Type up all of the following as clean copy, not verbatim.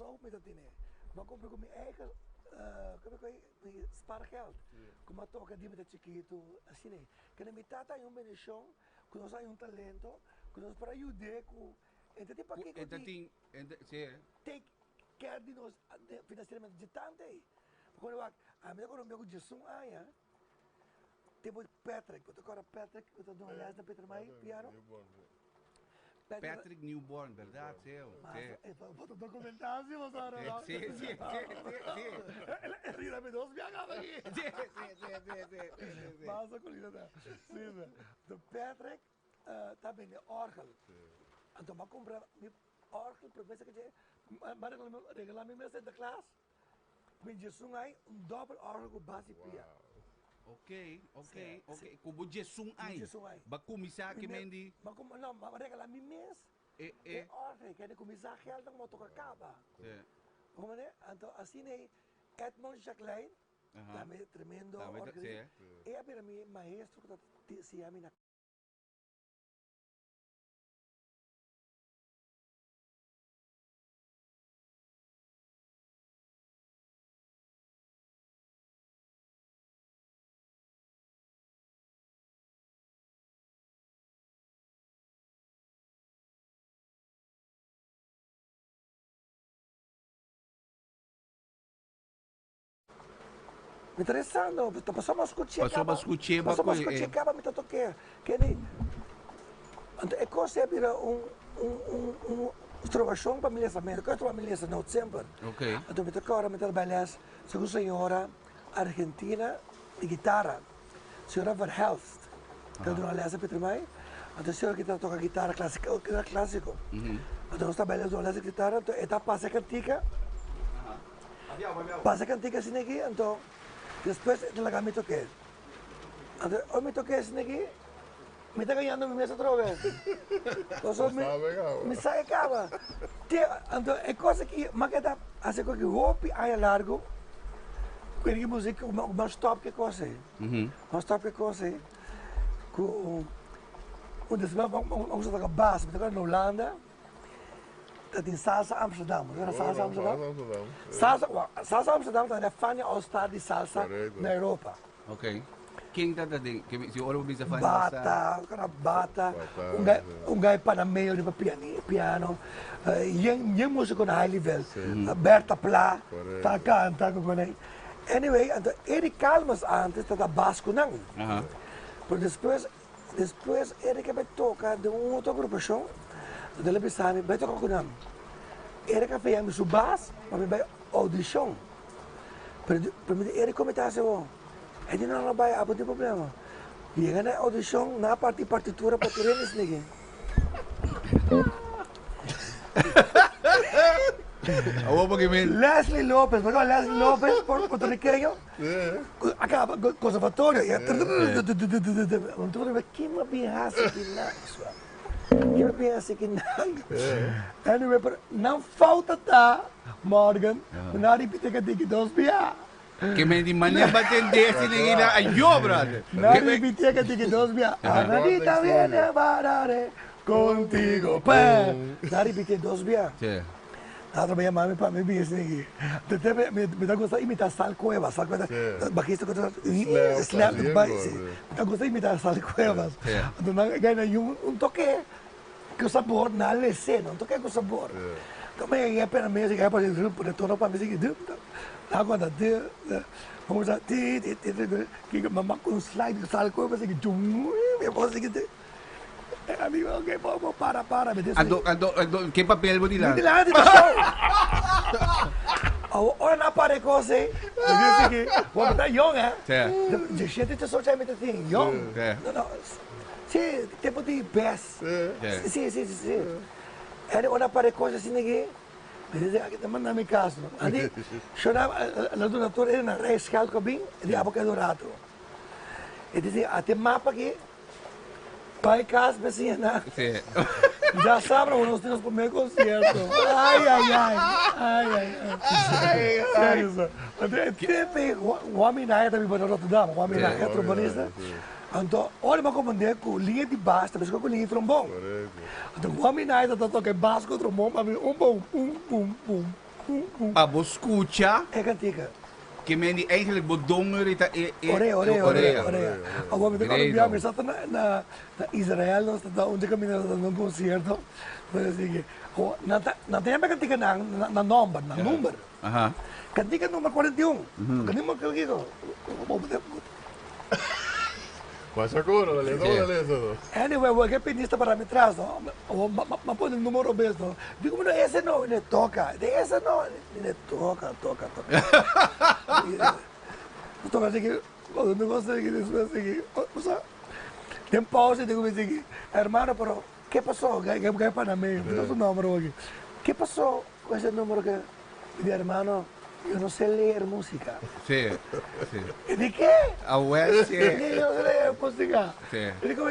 Zo met dat dingen. Maar kom ik op mijn eigen, mijn spaargeld. Kom maar toch die met het chiquito, assim. Que me tata yung bendición, que nos hay un talento, que nos para ayudar com. Então tem para que take care de nós financeiramente de tanto aí. Quando eu a minha quando eu Jesus aí, tem o Patrick, eu tô Patrick, eu tô dando les na Peter Mai piano. Patrick Newborn, verdade, seu. Foto documentatie was daar al. Sim. Rida met ons viagava aqui. Sim. Mas a colina da. Sim. De Patrick tá bem de orgel. Então maar comprar mi orgel professor que maar regalar mi mes de klas. Ben je sungai double orgel com base pia. Ok. Como Jesung ai. Ba kumisa que mendi. Maar kom nou, maar regalar mi mes. Orgel, que começar geld dan moet toch acaba. Como né? Então assim né, Edmond Jacqueline, também tremendo orgel. E a para mim maestro que se chama na interessando, passamos a escutar. Passamos a escutar, Passamos a escutar, acaba me tocar. Que nem. Então é coisa vira trovação para milhas América, que é milhas não sempre. Ok. Então me toca me trabalhar, segundo senhora argentina de guitarra, senhora Verhelst. Então não aliás Peter Mai. Então senhora que toca guitarra clássico. Então nós trabalhamos com essa guitarra, então etapa passa cantica. Passa cantica assim aqui, então depois de lá me toquei. Então eu me toquei assim aqui, me está ganhando minha mesa outra vez. Então me sai acaba. Então é coisa que maqueta assim que roupa aí largo. Que música uma stop que coisa. Uma stop que coisa. Com vamos tocar bass, me tocar na Holanda. Dat in Salsa Amsterdam. Salsa Amsterdam? Salsa Amsterdam dat é fã all-star de salsa na Europa. Ok. Quem tá dando? Se o Oro bisa fã Bata, guy panameio de piano, yung músico na high level, Berta Pla, tá canta com ele. Anyway, então ele calmas antes da basco não. Por depois ele que vai tocar de outra agrupação. Dalam bersama, baca kau kunam. Era kafe yang subas, kami bay audition. Permite era comentar o. Ele não vai apa tem problema. E na audition na partitura para treinar ninguém. Awak bagaimana? Leslie Lopez, porque Leslie Lopez porto-riqueño. Acaba conservatório. Então eu que me biasa que não. Eu penso que não. Anyway, não falta tá, Morgan. Não repita que tem que dos biar. Que me di mania batender se ninguém na ayo, brother. Não repita que tem que dos biar. Anadita viene a barare contigo, pé. Não repita dos biar. Nada trabalhar mais para mim isso aqui. Me dá gosto de imitar Sal Cuevas, Sal Cuevas, bajista que slap do baile. Me dá gosto de imitar Sal Cuevas. Então ganha toque que o sabor na lece, não toque com sabor. Como é para mim, é para o grupo de torno para mim que agora vamos a que mamá com slide de Sal Cuevas que eu posso seguir. Amigo, ok, vamos para. Ando, que papel mo nila? Ora na pare coisa, eu disse que vamos estar young, de gente te social media thing, young. Não. Sim, tempo de best. Sim. Ora na pare coisa assim aqui, Ele disse, aqui também na minha casa. Ali, chorava, a doutora era na reis geld cabin, die heb ik adorato. Ele disse, até mapa aqui, pai casa, vecina. Sim. Já sabe, nós temos o primeiro concerto. Ai, ai, ai. Ai, ai, ai. Sério, só. Teve o homem na época, também para Rotterdam, o homem na época, trombonista. Então, olha, mas como é com linha de baixo, talvez com linha de trombone. Então, o homem na época toca baixo com trombone, para mim, bom, pum, pum. Ah, você escuta É cantiga. que mendi eigenlijk bedonger is Oreia. Agora, me tenho que zat na Israel, nós estamos onde caminhamos num concerto. Mas assim, não tem a cantiga na número. Aha. Cantiga número 41. Cantiga que eu digo. Mas agora, dale. Anyway, o que pediste para me trás, mas põe o número mesmo. Digo, mas esse não, ele toca. Esse não, ele toca. Toca assim que, o negócio é que después assim, o sea, tem pausa e digo assim, hermano, pero, ¿qué pasó? ¿Qué para mí? Me da su número aquí. ¿Qué pasó con ese número que, mi hermano, yo no sé leer música? Sí. ¿Y de qué? A West, Yo no sé leer música. Sí. Y digo,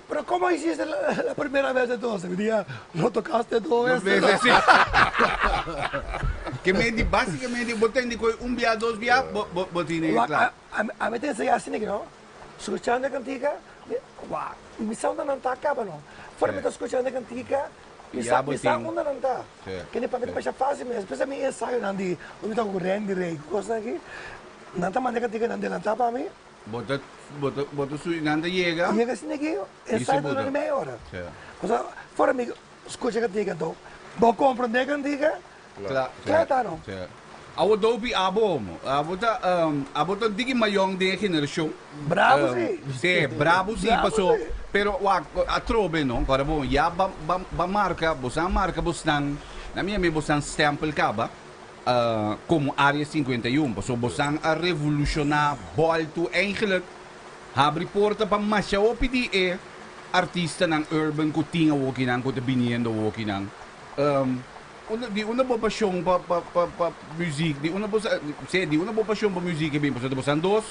pero ¿cómo hiciste la primera vez entonces? Me dije, ¿no tocaste todo eso? Sim. Que mendi basicamente botando via, dois via, botine claro. A mim tem assim, não? Escutando a cantiga, me sound não está acabando. Fora me estou escutando a cantiga, me sound não está. Que nem para mim é fácil mesmo. Especialmente ensaio, não de, eu estou com rei, coisa aqui. Não está mandando a cantiga, não está para mim. Bota sui nanda chega. Chega assim aqui, ensaio durante meia hora. Fora me escuta a cantiga, então, vou compreender a cantiga. Claro. Awo dopi abo mo. Abo to digi mayong de generasyon. Bravo Sim, bravo sim, passou. Pero a trobe no, para bom, ya ba marca, bosan marca bostan. Na minha me bosan stempel kaba. Como área 51, so bosan a revolucionar volto eigenlijk habri porta pa masha opi di artista ng urban ko tinga woki nang ko te biniendo woki nang. Di una boa paixão para música, di una boa paixão para música bem, porque você dois,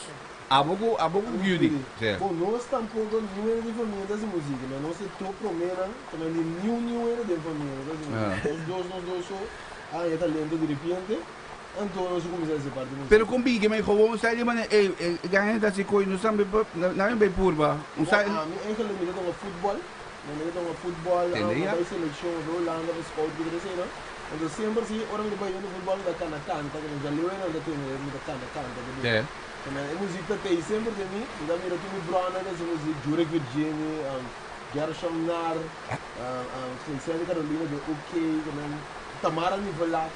abogo beauty. Bom, nós tampouco não é de família das músicas, mas nós estamos promena também de nenhum era de família das músicas. Nós dois só, é talento de repente, então nós começamos a ser parte da música. Pero kung bigyan may gewoon sa ili man ganyan ta si Koy no sambe na yung bay purba. Um sa mi enkel mi dito futebol, mi dito futebol, may seleção do Holanda, do scout de Brazil. Então sempre se orang di bayan futebol da canta, que já leu ainda tem da canta. É. Também a música tem sempre de mim, da minha time Brana, da música Jurek Virginia, Gershom Nar, Cristina Carolina de OK, também Tamara Nivola.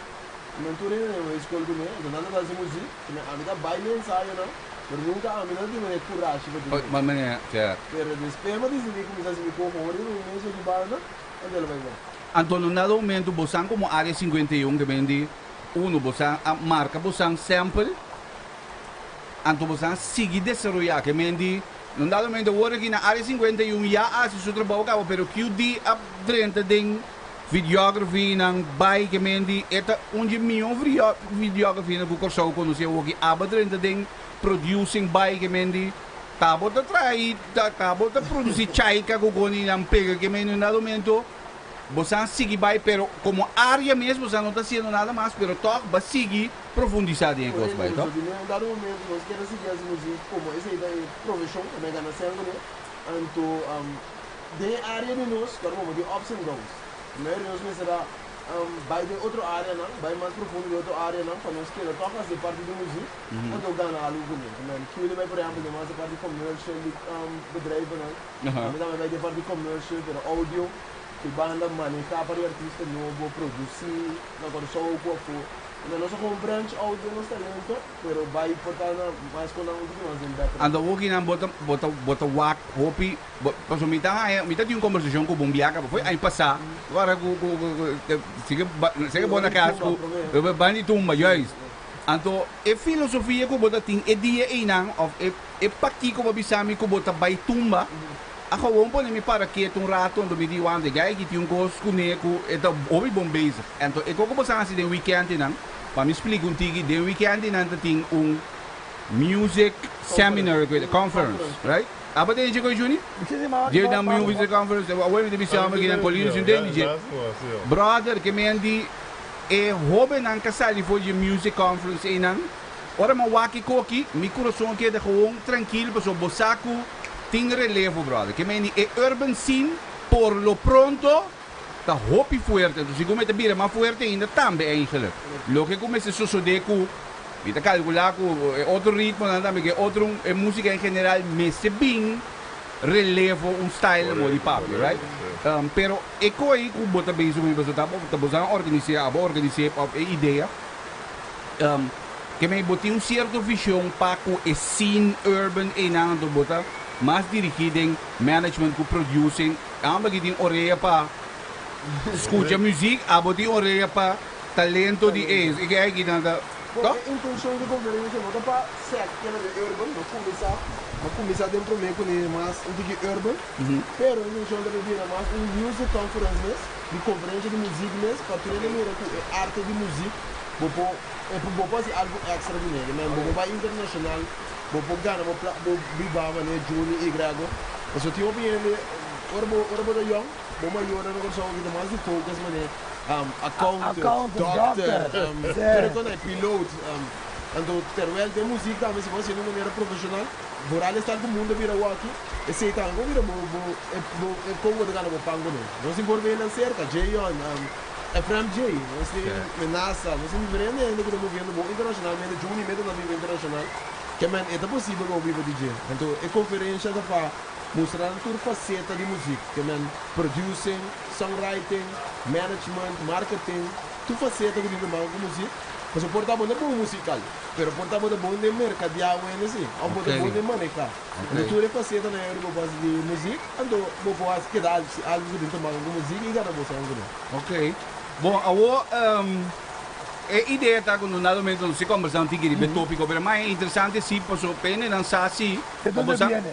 Não tô nem na escola do meu, então nada das música, também a minha baile ensaio não. Pero nunca a minha tem coragem para dizer. Mas é. Pero después me dice que começa a me correr, no início de banda, onde ela vai ver. Antonio, nado momento, bosan como área 51 que vende bosan a marca, bosan sample, anto bosan sigue desarrollar que vende, no dado momento, agora aqui na área 51 já há seu trabalho, pero que o dia a frente tem videografia ng bay que vende, eta onde milhão videografia na kukursaw ko no siya wagi aba frente tem producing bay que vende, tabo ta try, tabo ta produzir chai ka kukuni ng pega que vende no dado momento. Você sigue vai, pero como área mesmo, você não está sendo nada mais, pero toque vai seguir profundizar em coisas vai, tá? Em dado momento, nós queremos seguir as músicas como essa ideia de profissão, também ganha sangue, né? Então, de área de nós, claro, de ups and downs. Primeiro, nós será vai de outra área, não? Vai mais profundo de outra área, não? Para nós querer tocar essa parte de música, então ganha algo comigo. Que ele vai, por exemplo, de mais a parte de commercial, bedrijven, não? Também vai de parte de commercial, pero audio. Que banda manejar para o artista novo, produzir, agora só o corpo. Não só com branch out de nosso talento, pero vai portar mais com a última mais ando aqui na bota wak hopi, paso mita tem uma conversação com o Bombiaca, foi aí passar. Agora siga bona casco, eu bani tumba jois. Então, a filosofia que bota tem é dia e não, of é paqui como bisami que bota vai tumba. gewoon po nimi para que um rato do me diwan de gai que um cos kuneku eta obi bom bezig. Então eu como você assim de weekend não, para me explicar contigo de weekend não tem music seminar with a conference, right? Apa tem je ko juni? Dia na music conference, away de bisa ma gina colina sin de je. Brother, que me andi e hobe nan kasali for je music conference e nan. Ora ma waki koki, mi coração que de gewoon tranquilo, paso bosaku ting relevo, brother. Que me andi e urban scene por lo pronto tá hopi fuerte. Dus ik kom met de bieren maar fuerte ainda também eigenlijk. Lo que come se sucede e te calcular com outro ritmo, também que outro música em geral me se bem relevo style mo di papi, right? Pero eko aí com bota beijo me bota tá botando organizar a ideia que me botei certo visão para com a scene urban e não do bota mais dirigido em management com producing, amba que tem orelha para escutar música, abo tem orelha para talento de ex, e que aí que nada. A intenção do governo é para ser aquela de urban, não começar dentro do meio com mais de urban, pero a intenção de vir mais music conference de cobertura de música mesmo, para treinar a arte de música, vou fazer algo extra de nele, mas vou para internacional, vou ganhar, vou vivar né Juni e Grego, mas eu tinha opinião de orbo de young, vou melhorar a nossa vida mais de focus mané. Accountant, doctor, piloto. Então, terwijl de muziek dan is was in een manier professional. Vooral is dat de mundo vira waki. E se tá go vira como de gana pango no. Nós por bem na cerca, Jayon, FMJ, nós tem NASA, nós tem diferente ainda que estamos vendo internacionalmente, Juni medo na vida internacional. Que man é possível go viva DJ. Então, é conferência da fa mostrar toda faceta de música, que man producing, songwriting, management, marketing, tudo faceta que vive mal com música. Mas o portavoz é bom musical, mas o portavoz é bom de mercadear o NC, é bom de manejar. Então tudo é faceta na área de música, então vou fazer que dá algo que dentro mal com música e cada coisa é Ok. Bom, a ideia está com nada menos não se conversar um tigre de tópico, mas mais interessante sim, passou pena lançar assim. ¿De dónde viene?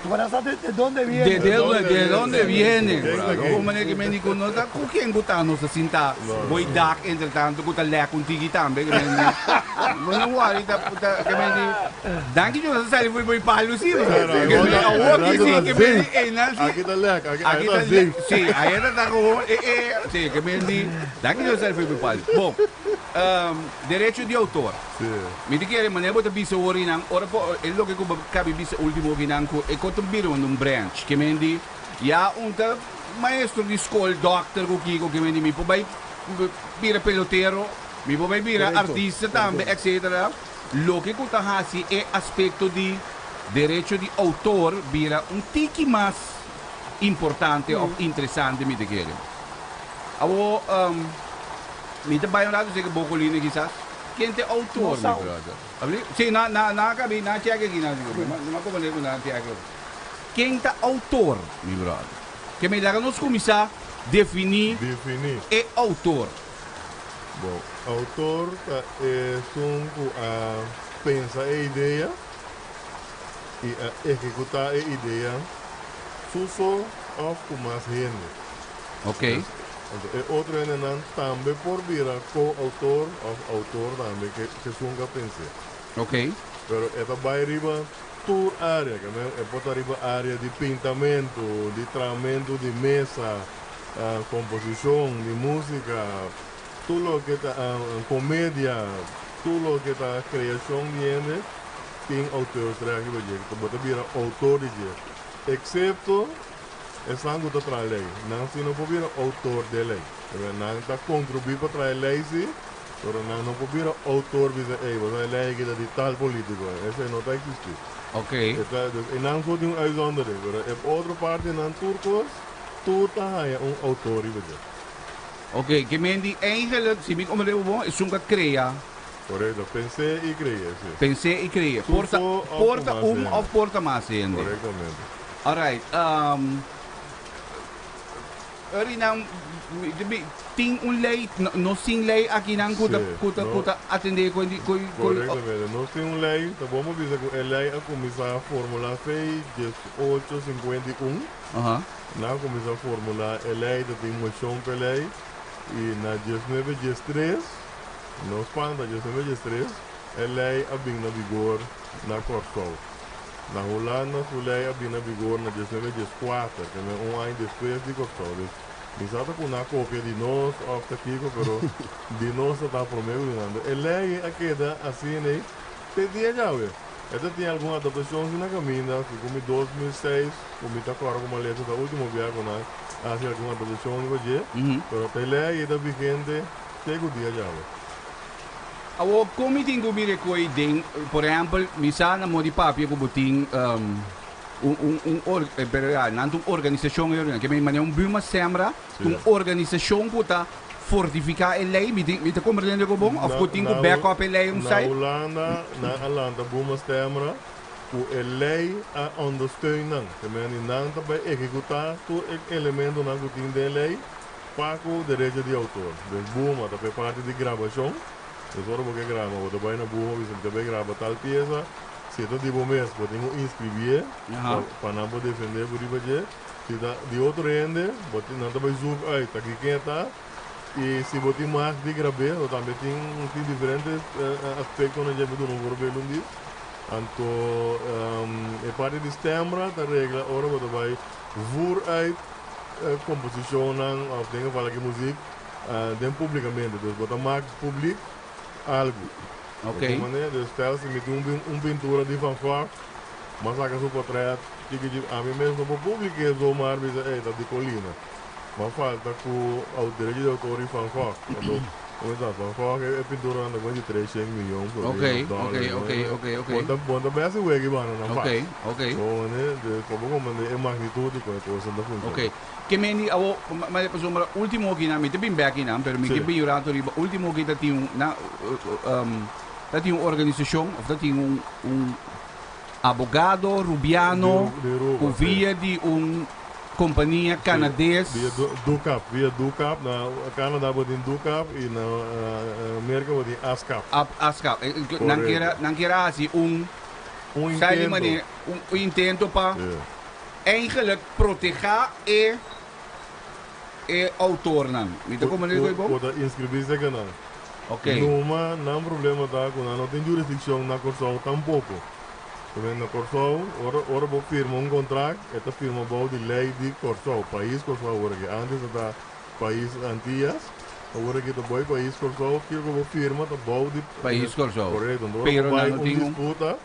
¿Tú vas a saber de dónde viene? De dónde viene? Como maneira que me digo, não tá com quem botar nos assim tá. Boy dark entretanto com tá lé com tigre também, que me não worry tá que me digo. Danke eu não sei foi palo sim. Que me Aqui tá lé, aqui tá sim. Sim, aí tá com sim, que me digo. Danke eu sei foi palo. Bom, direito de autor. Me diga que maneira bota bisa ori nang ora po é lo que eu cabe bisa último vinanco e quanto biro num branch que me diz já maestro de escola doctor que me diz me vai vira peloteiro me vai vira artista também etc. Lo que eu tá assim é aspecto de direito de autor vira tiki mais importante ou interessante me diga que me te vai olhar dizer que bocolina quizás quem é autor meu brother sim na cabe na chega aqui na não como nem na chega quem é autor meu brother que me dá nos começar definir é autor bom autor é pensa a ideia e executar a ideia suso of mais gente ok. Outro ainda também por virar co-autor ou autor também que nunca pensei. Ok. Pero esta vai arriba toda área, que é bota arriba área de pintamento, de tratamento de mesa, composição, de música, tudo lo que está comédia, tudo lo que está criação viene, tem autor traga que bota virar autor de excepto essa não está traz lei, não se não pode virar autor de lei, não está contribuir para trazer lei sim, mas não pode virar autor de lei, você é lei que é de tal político, essa não está existindo. Ok. E não só de uitzondering, mas é outra parte não turcos, tudo é autor e beter. Ok, que me diz eigenlijk, se me como eu vou, é um cria. Correto, pensei e criei, sim. Pensei e cria. Porta ou porta mais ainda. Corretamente. Alright, nang ting un lei no sing lei aqui nang kuta atender com Correctamente. Nós temos uma lei, tá bom, dizer que a lei a começar a formular fei 1851. Na começar a formular a lei da tem moção para lei e na 1913, no Espanha 1913, a lei a bem na vigor na Corsol. Na Holanda a lei a bem na vigor na 1914, que é ano depois de Corsol. Exato com uma cópia de nós, ofta Kiko, pero de nós está prometiendo. A lei a queda assim, né? Te dia já, ué. Esta tinha alguma adaptação na caminha, que como em 2006, como está agora com a letra da última viagem, né? Há alguma adaptação no dia, pero a lei está vigente, chega o dia já, ué. Awo como tingo mire koi ding, por exemplo, misa na mo di papi ko buting nantong organisação que me mane buma sembra tung organisação puta fortificar a lei me te compreende ko bom of puting ko backup a lei site na Holanda buma sembra o a lei a ondersteunen que me in nanta bij executar tu elemento na gutin de lei paco direito de autor dus buma da parte de gravação dus ora porque grava o da vai na buma você também grava tal peça. Se tu tipo mês, podemos inscrever para não poder defender por aí, se de outro ende, não também zoom aí, tá aqui quem tá, e se botar mais de gravar, ou também tem diferentes aspectos onde a gente não vai ver um dia. Então, é parte de setembro, a regra, ora você vai voar aí composição, ou tem que falar que música, dem publicamente, então botar mais público algo. Ok. Dus stel se met een pintura die van Gogh, maar zag een portret, a mim mesmo para o público é zomaar, mas é da de colina. Mas falta que o direito de autor van Gogh, como está, Van Gogh é pintura anda com de 300 milhões por Ok. Quando bem assim o que vai na Ok. Então, né, de como é magnitude com a coisa da função. Ok. Que meni awo mas por exemplo último que na me te bem back na, pero me que bem urato riba último que tinha na dat tinha uma organização, of dat tinha advogado rubiano, o via de companhia canadense. Via Ducap, na Canadá botin Ducap e na América botin ASCAP. ASCAP, não quer assim intento para eigenlijk proteger e autor não. Me como ele foi bom? Pode inscrever-se que não. Ok. Não problema tá com não tem jurisdição na Corsol tampouco. Na Corsol, ora vou firmar contrato, esta firma de lei de Corsol, país Corsol agora que antes da país Antillas, agora que o país Corsol que eu vou firma da de país Corsol. Correto, Pero vai não tem disputa,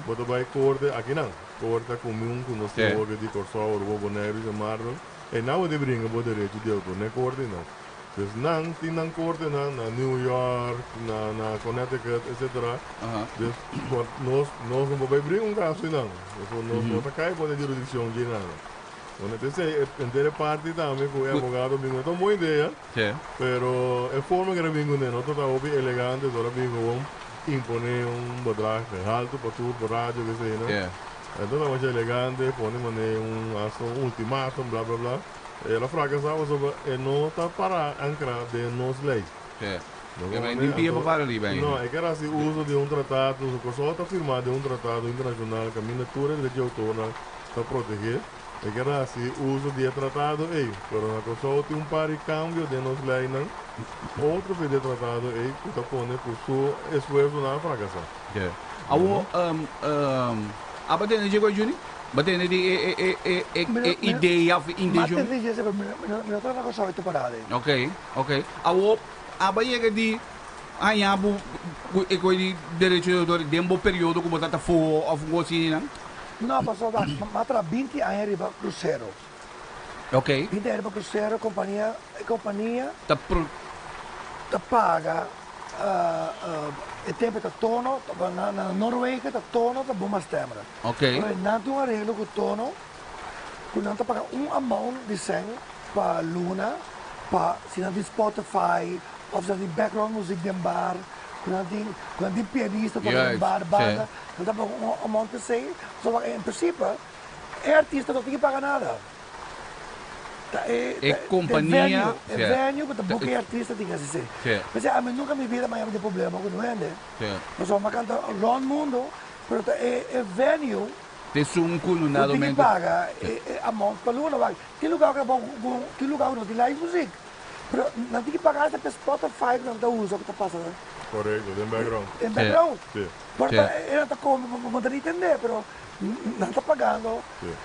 você vai corte aqui não, corte comum com nós de Corsol, o Bobo Negro e Marlon, e não de brinca o direito de autor, nem corte não. Dus não corte na New York, na Connecticut, etc. Dus nós não vamos abrir caso não. Nós não tá cai pode jurisdição de nada. Então essa parte também com o advogado vinho então boa ideia. Pero a forma que vinho não tá obi elegante, agora vinho imponer bedrag alto para tudo para rádio que sei, né? Então é mais elegante, põe um ultimatum, blá blá blá. Ela fracassava sobre não está para ancrar de nos leis. Não pia para ali bem. Não, é que era assim uso de tratado, o só está firmado de tratado internacional que a miniatura de autor está proteger. É que era assim uso de tratado, pero na coisa tem par de cambio de nos leis, outro de tratado, que está pondo por seu esforço na fracassar. Awo abatendo chegou Juni? Batendo di ideia of intention. Ma te dice me lo cosa avete parade. Ok. Awo abayega di ayabu e coi direito de autor dembo período como tá for of gosina. No, passou da ma tra 20 anni arriva crucero. Ok. 20 anni arriva crucero, companhia ta paga e tempo tá tono, na Noruega tá tono, tá bom stemra. Ok. Mas não tem um arreglo com tono, que não tá pagando amount de 100 para Luna, para se não tem Spotify, ou se não tem background music de bar, quando tem pianista para bar, banda, não tá pagando amount de 100, só que em princípio, é artista não tem que pagar nada. companhia. É venue, mas também artista tinha que ser. Mas a mim nunca me vira mais de problema com não é, né? Nós vamos cantar no mundo, mas é venue. Te sunco no nada momento. Tem que pagar a mão para o lugar. Tem lugar que é bom, tem lugar que não tem live music. Mas não tem que pagar até para Spotify que não está usando o que está passando. Correto, em background. Em background. Sim. Porque ele está como, não entender, mas não está pagando.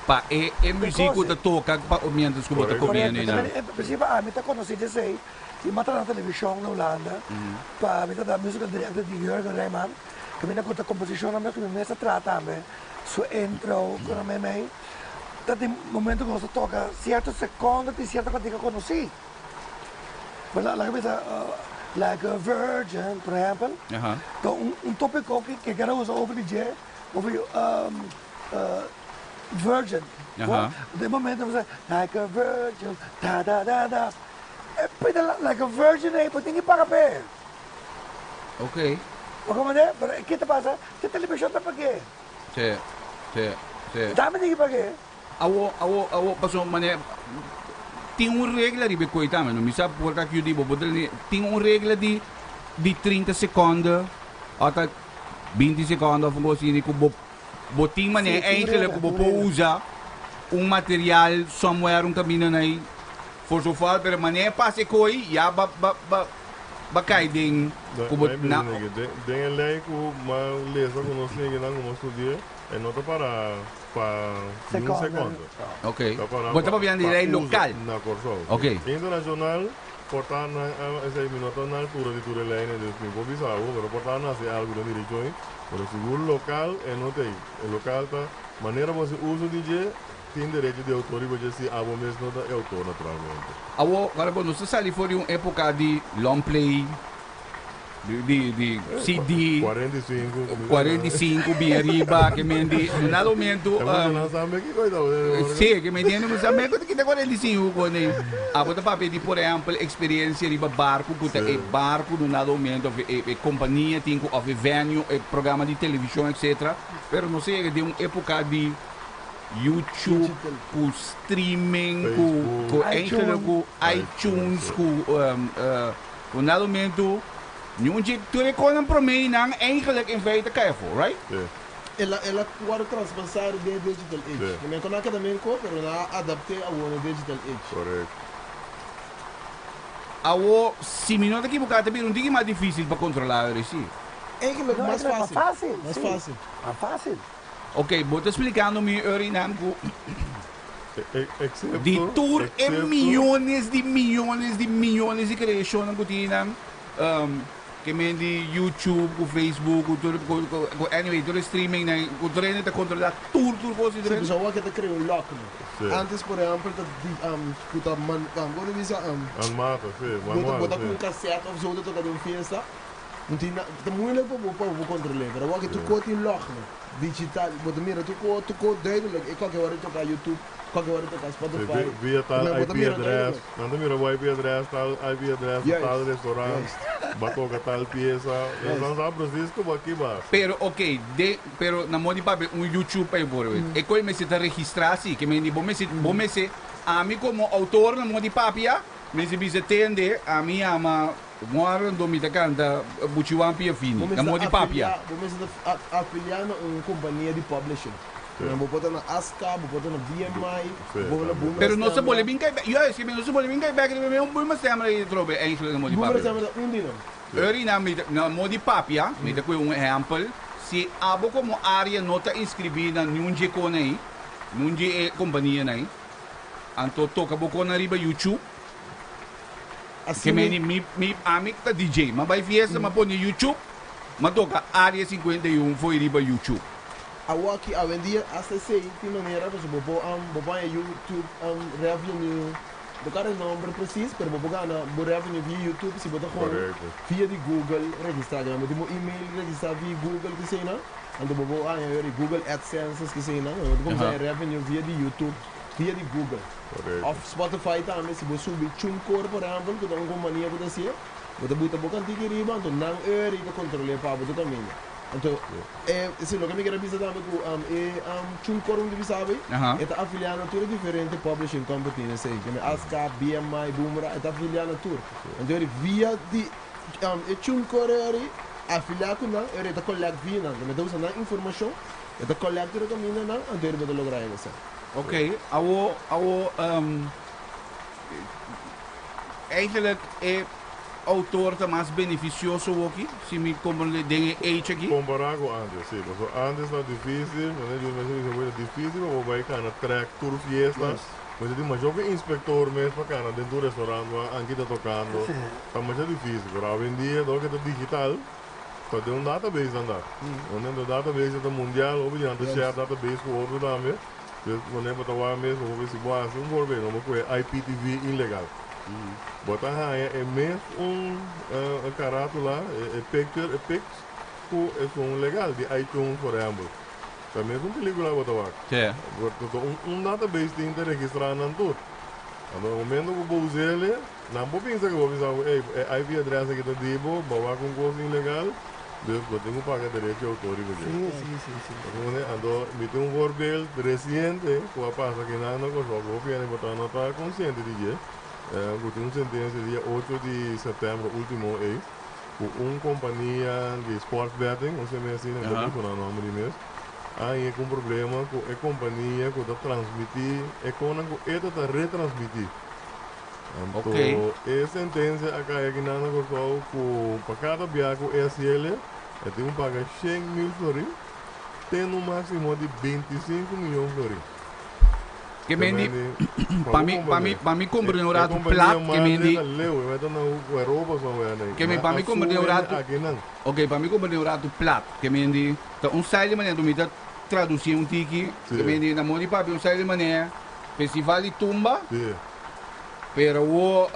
Pa e música da toca para o miento que você comendo e não. Por exemplo, a mim está conhecido sei, se mata na televisão na Holanda, para mim está música direta de Jürgen Reimann, que me conta composição na minha mesa trata também. Su intro con me, dati momento che você toca certo secondo di certa pratica conosci. Quella la capita like a virgin, per esempio. Un topico che era usato over DJ, over virgin. De momento você like a virgin, da da da da. E poi like a virgin e poi tem que pagar per. Ok. Ma come è? Che ti passa? Che televisão tá perché? Sì. Dame di perché? Awo, paso mané. Tem regra de coita, mas não me sabe por que eu digo, tem regra de 30 segundos até 20 segundos, como assim, que botim mané, eigenlijk que vou usar material somewhere caminho aí, for so far, pero mané passe coi, já bakay ding kubot na. Den lei ku ma lesa ku nos ninguém não como estudar, é nota para um segundo. Ok. Bota para bien de lei local. Na corso. Ok. Internacional portar na essa minuto na altura de tua lei de tempo bisao, pero portar na se algo de direito aí, pero seguro local é nota aí. É local tá maneira você usa DJ tem direito de autor e você se abo mesmo é autor naturalmente. Awo, cara, quando você sai foi uma época de long play, de CD, 45 bem arriba, que me di, no nada momento, sim, que me di, não sabe quanto que tem 45 quando a papel de por exemplo experiência de barco, que é barco no nada momento, companhia tem of venue, programa de televisão, etc. Pero não sei, de uma época de YouTube, com streaming, com iTunes, com nada momento, nenhum dia tu reconhece para mim não eigenlijk in feite careful, right? Ela pode transpassar de digital age. Eu me conecto também com, pero na adapte a uma digital age. Correto. Awo, se me nota equivocado, também não diga mais difícil para controlar isso. Eigenlijk mais fácil. Mais fácil. Mais fácil. Ok, vou te explicando me Urinam de tour e milhões de criações que tinham que me de YouTube, com Facebook, anyway, todo streaming, o treino te controlar tudo coisa de. Sim, só que te criou um lock. Antes, por exemplo, puta man, agora diz mata, sim, botar com um cassete ou so tocar de uma festa. Não tem nada, é muito para controlar. Mas agora que tu cote em lock, digital, mas mira, tu cote duidelijk, e qualquer hora tocar YouTube, qualquer hora tocar Spotify. Via tal IP address, não mira o IP address, tal restaurante, batoca tal peça, não sabe preciso como aqui vai. Pero ok, pero na modo de papel YouTube aí por ver. E como me se te registrar assim, que me diz, bom me se a mim como autor na modo de papel, me se bisa tende a mim ama Moara do me canta Buchiwan Pia Fini, na modo de papia. Vamos afiliar uma companhia de publishing. Vamos botar na ASCA, vamos botar na BMI, vamos na Boomer. Pero não se pode bem cair, eu acho que não se pode bem cair, porque é Boomer Stammer aí trobe, é isso na modo de papia. Boomer Stammer dino. Eri na modo de papia, me dá um exemplo, se abo como área nota inscrevida num jecone aí, num je companhia aí, anto toca boco na riba YouTube. Que me amigo da DJ, mas vai fiesta, mas põe no YouTube, mas toca área 51 foi riba YouTube. Agora que a vendia até sei de maneira que você pode YouTube revenue, do cara não preciso, mas vou ganhar revenue via YouTube se botar via de Google registrar, mas de e-mail registrar via Google que sei não, então vou Google AdSense que sei não, vamos fazer revenue via de YouTube. Via de Google. Of Spotify também, se você subir TuneCore, por exemplo, que é uma companhia que você você bota boca antiga riba, então não é para controlar para você também. Então, se lo que me quero dizer também que Chunkorum de Bisabe, é afiliado a toda diferente publishing company, sei que me ASCAP, BMI, Boomra, é afiliado a tudo. Então, via de Chunkoreri afiliado com não, é collectar via não, me dá usando informação, é collectar o caminho não, então ele vai lograr isso. Ok, eigenlijk é autor tá mais beneficioso aqui, se me compreende age aqui. Comparar com antes, sim. Antes era difícil, mas eu imagino que foi difícil, mas vai cá na track, tour fiesta. Mas eu digo, mas inspector mesmo para cá, dentro do restaurante, aqui está tocando. Tá mais difícil, agora hoje em dia, do que é digital, só tem database andar. Onde o database é mundial, hoje não tem share database com outro também. Quando é para trabalhar mesmo, vou ver se vai ser governo, não vou IPTV ilegal. Botar é mesmo carátula, é picture, é pix, é legal de iTunes, por exemplo. Também é uma película botar lá. É. Database tem que registrar na tudo. No momento que eu usar ele, não vou pensar que vou pensar, é IP address aqui do Dibo, bawa com coisa ilegal, eu tenho que pagar direito de autor. Sim. Então, me tem voorbeeld recente, que passa aqui na coisa, vou botar nota consciente de dia. Eu tenho sentença dia 8 de setembro, último aí, com uma companhia de sports betting, não sei mais assim, não vou falar o nome de mesmo. Aí é um problema com a companhia que está transmitindo, é com a que está retransmitindo. Então, a sentença aqui é que não é que para cada viagem com SL, eu tenho que pagar 100 mil florins, tem no máximo de 25 milhões de florins. Que mendi, para mim compreender o rato plat, que mendi. Que me para mim compreender o rato. Ok, para mim compreender o rato plat, que mendi. Então style maneira do me traduzir tiki, que mendi na mão papi style maneira festival de tumba. Pero o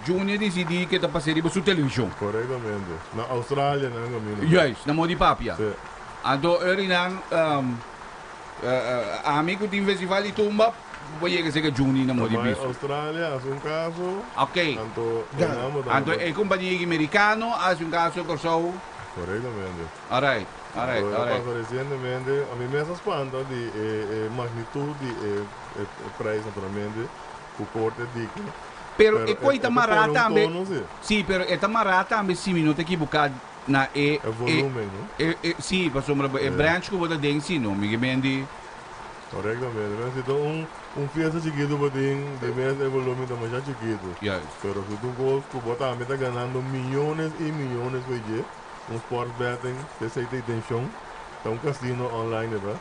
Junior decidi que está passando por televisão. Corretamente. Na Austrália não é caminho. Yes, na mão de papi. Ando erinang amigo de festival de tumba, vou chegar que Juni na modi bis. Austrália, é caso. Ok. Anto é companhia americano, é caso por so. Corretamente. Alright. Passou recentemente, a mim mesmo espanta de magnitude e preço naturalmente, o corte de Pero é coisa marata também. Sim, pero é marata também se minuto equivocado. Na volume, não? Sim, passou é branch que você tem sim, não, me mendi. Corretamente, mas então fiesta chiquito botin, de vez o volume também já chiquito. Yes. Pero se tu gosto, tu bota está ganhando milhões e milhões por dia, sport betting, de aceita intenção, então cassino online, né?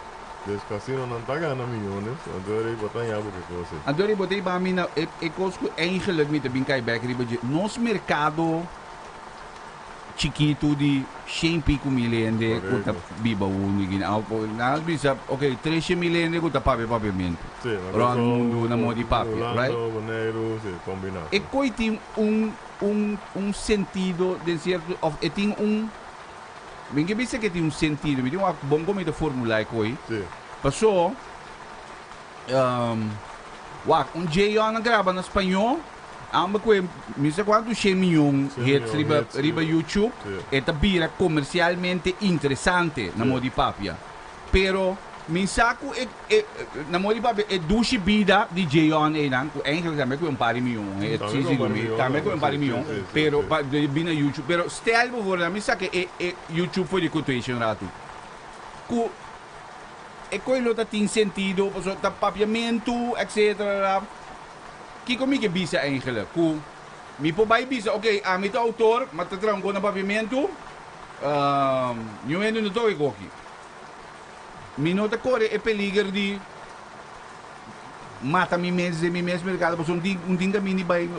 Desse cassino não está ganhando milhões, então ele bota em algo que você. Então ele botei para mim, é coisa que eigenlijk met de binkai bakery, nos mercado chiquito de 100 pico milende kuta biba unigin alpo na bisa okay 13 milende kuta papiamento ron mundo na modi papi right e coi tem sentido de certo of e tem bem que bisa que tem sentido me tem uma bom como de formula coi passou J.O. grava na espanhol amba que misa quanto 100 milhões hits riba YouTube eta bira comercialmente interessante na modi papia pero min saco na modi papia é dushi vida de J.O. que eigenlijk também com pari milhão também com pari milhão pero bina YouTube pero stel por na misa que YouTube foi de quotation rato e quello che tem sentido tá papiamento etc. Que comigo bisa eigenlijk? Mi po bij bisa, oké, met de autor, maar te trouwen gewoon een pavimento. Nu en nu toch ik ook. Mi nota core é peligro de mata mi mês mercado, pois um ding mini by.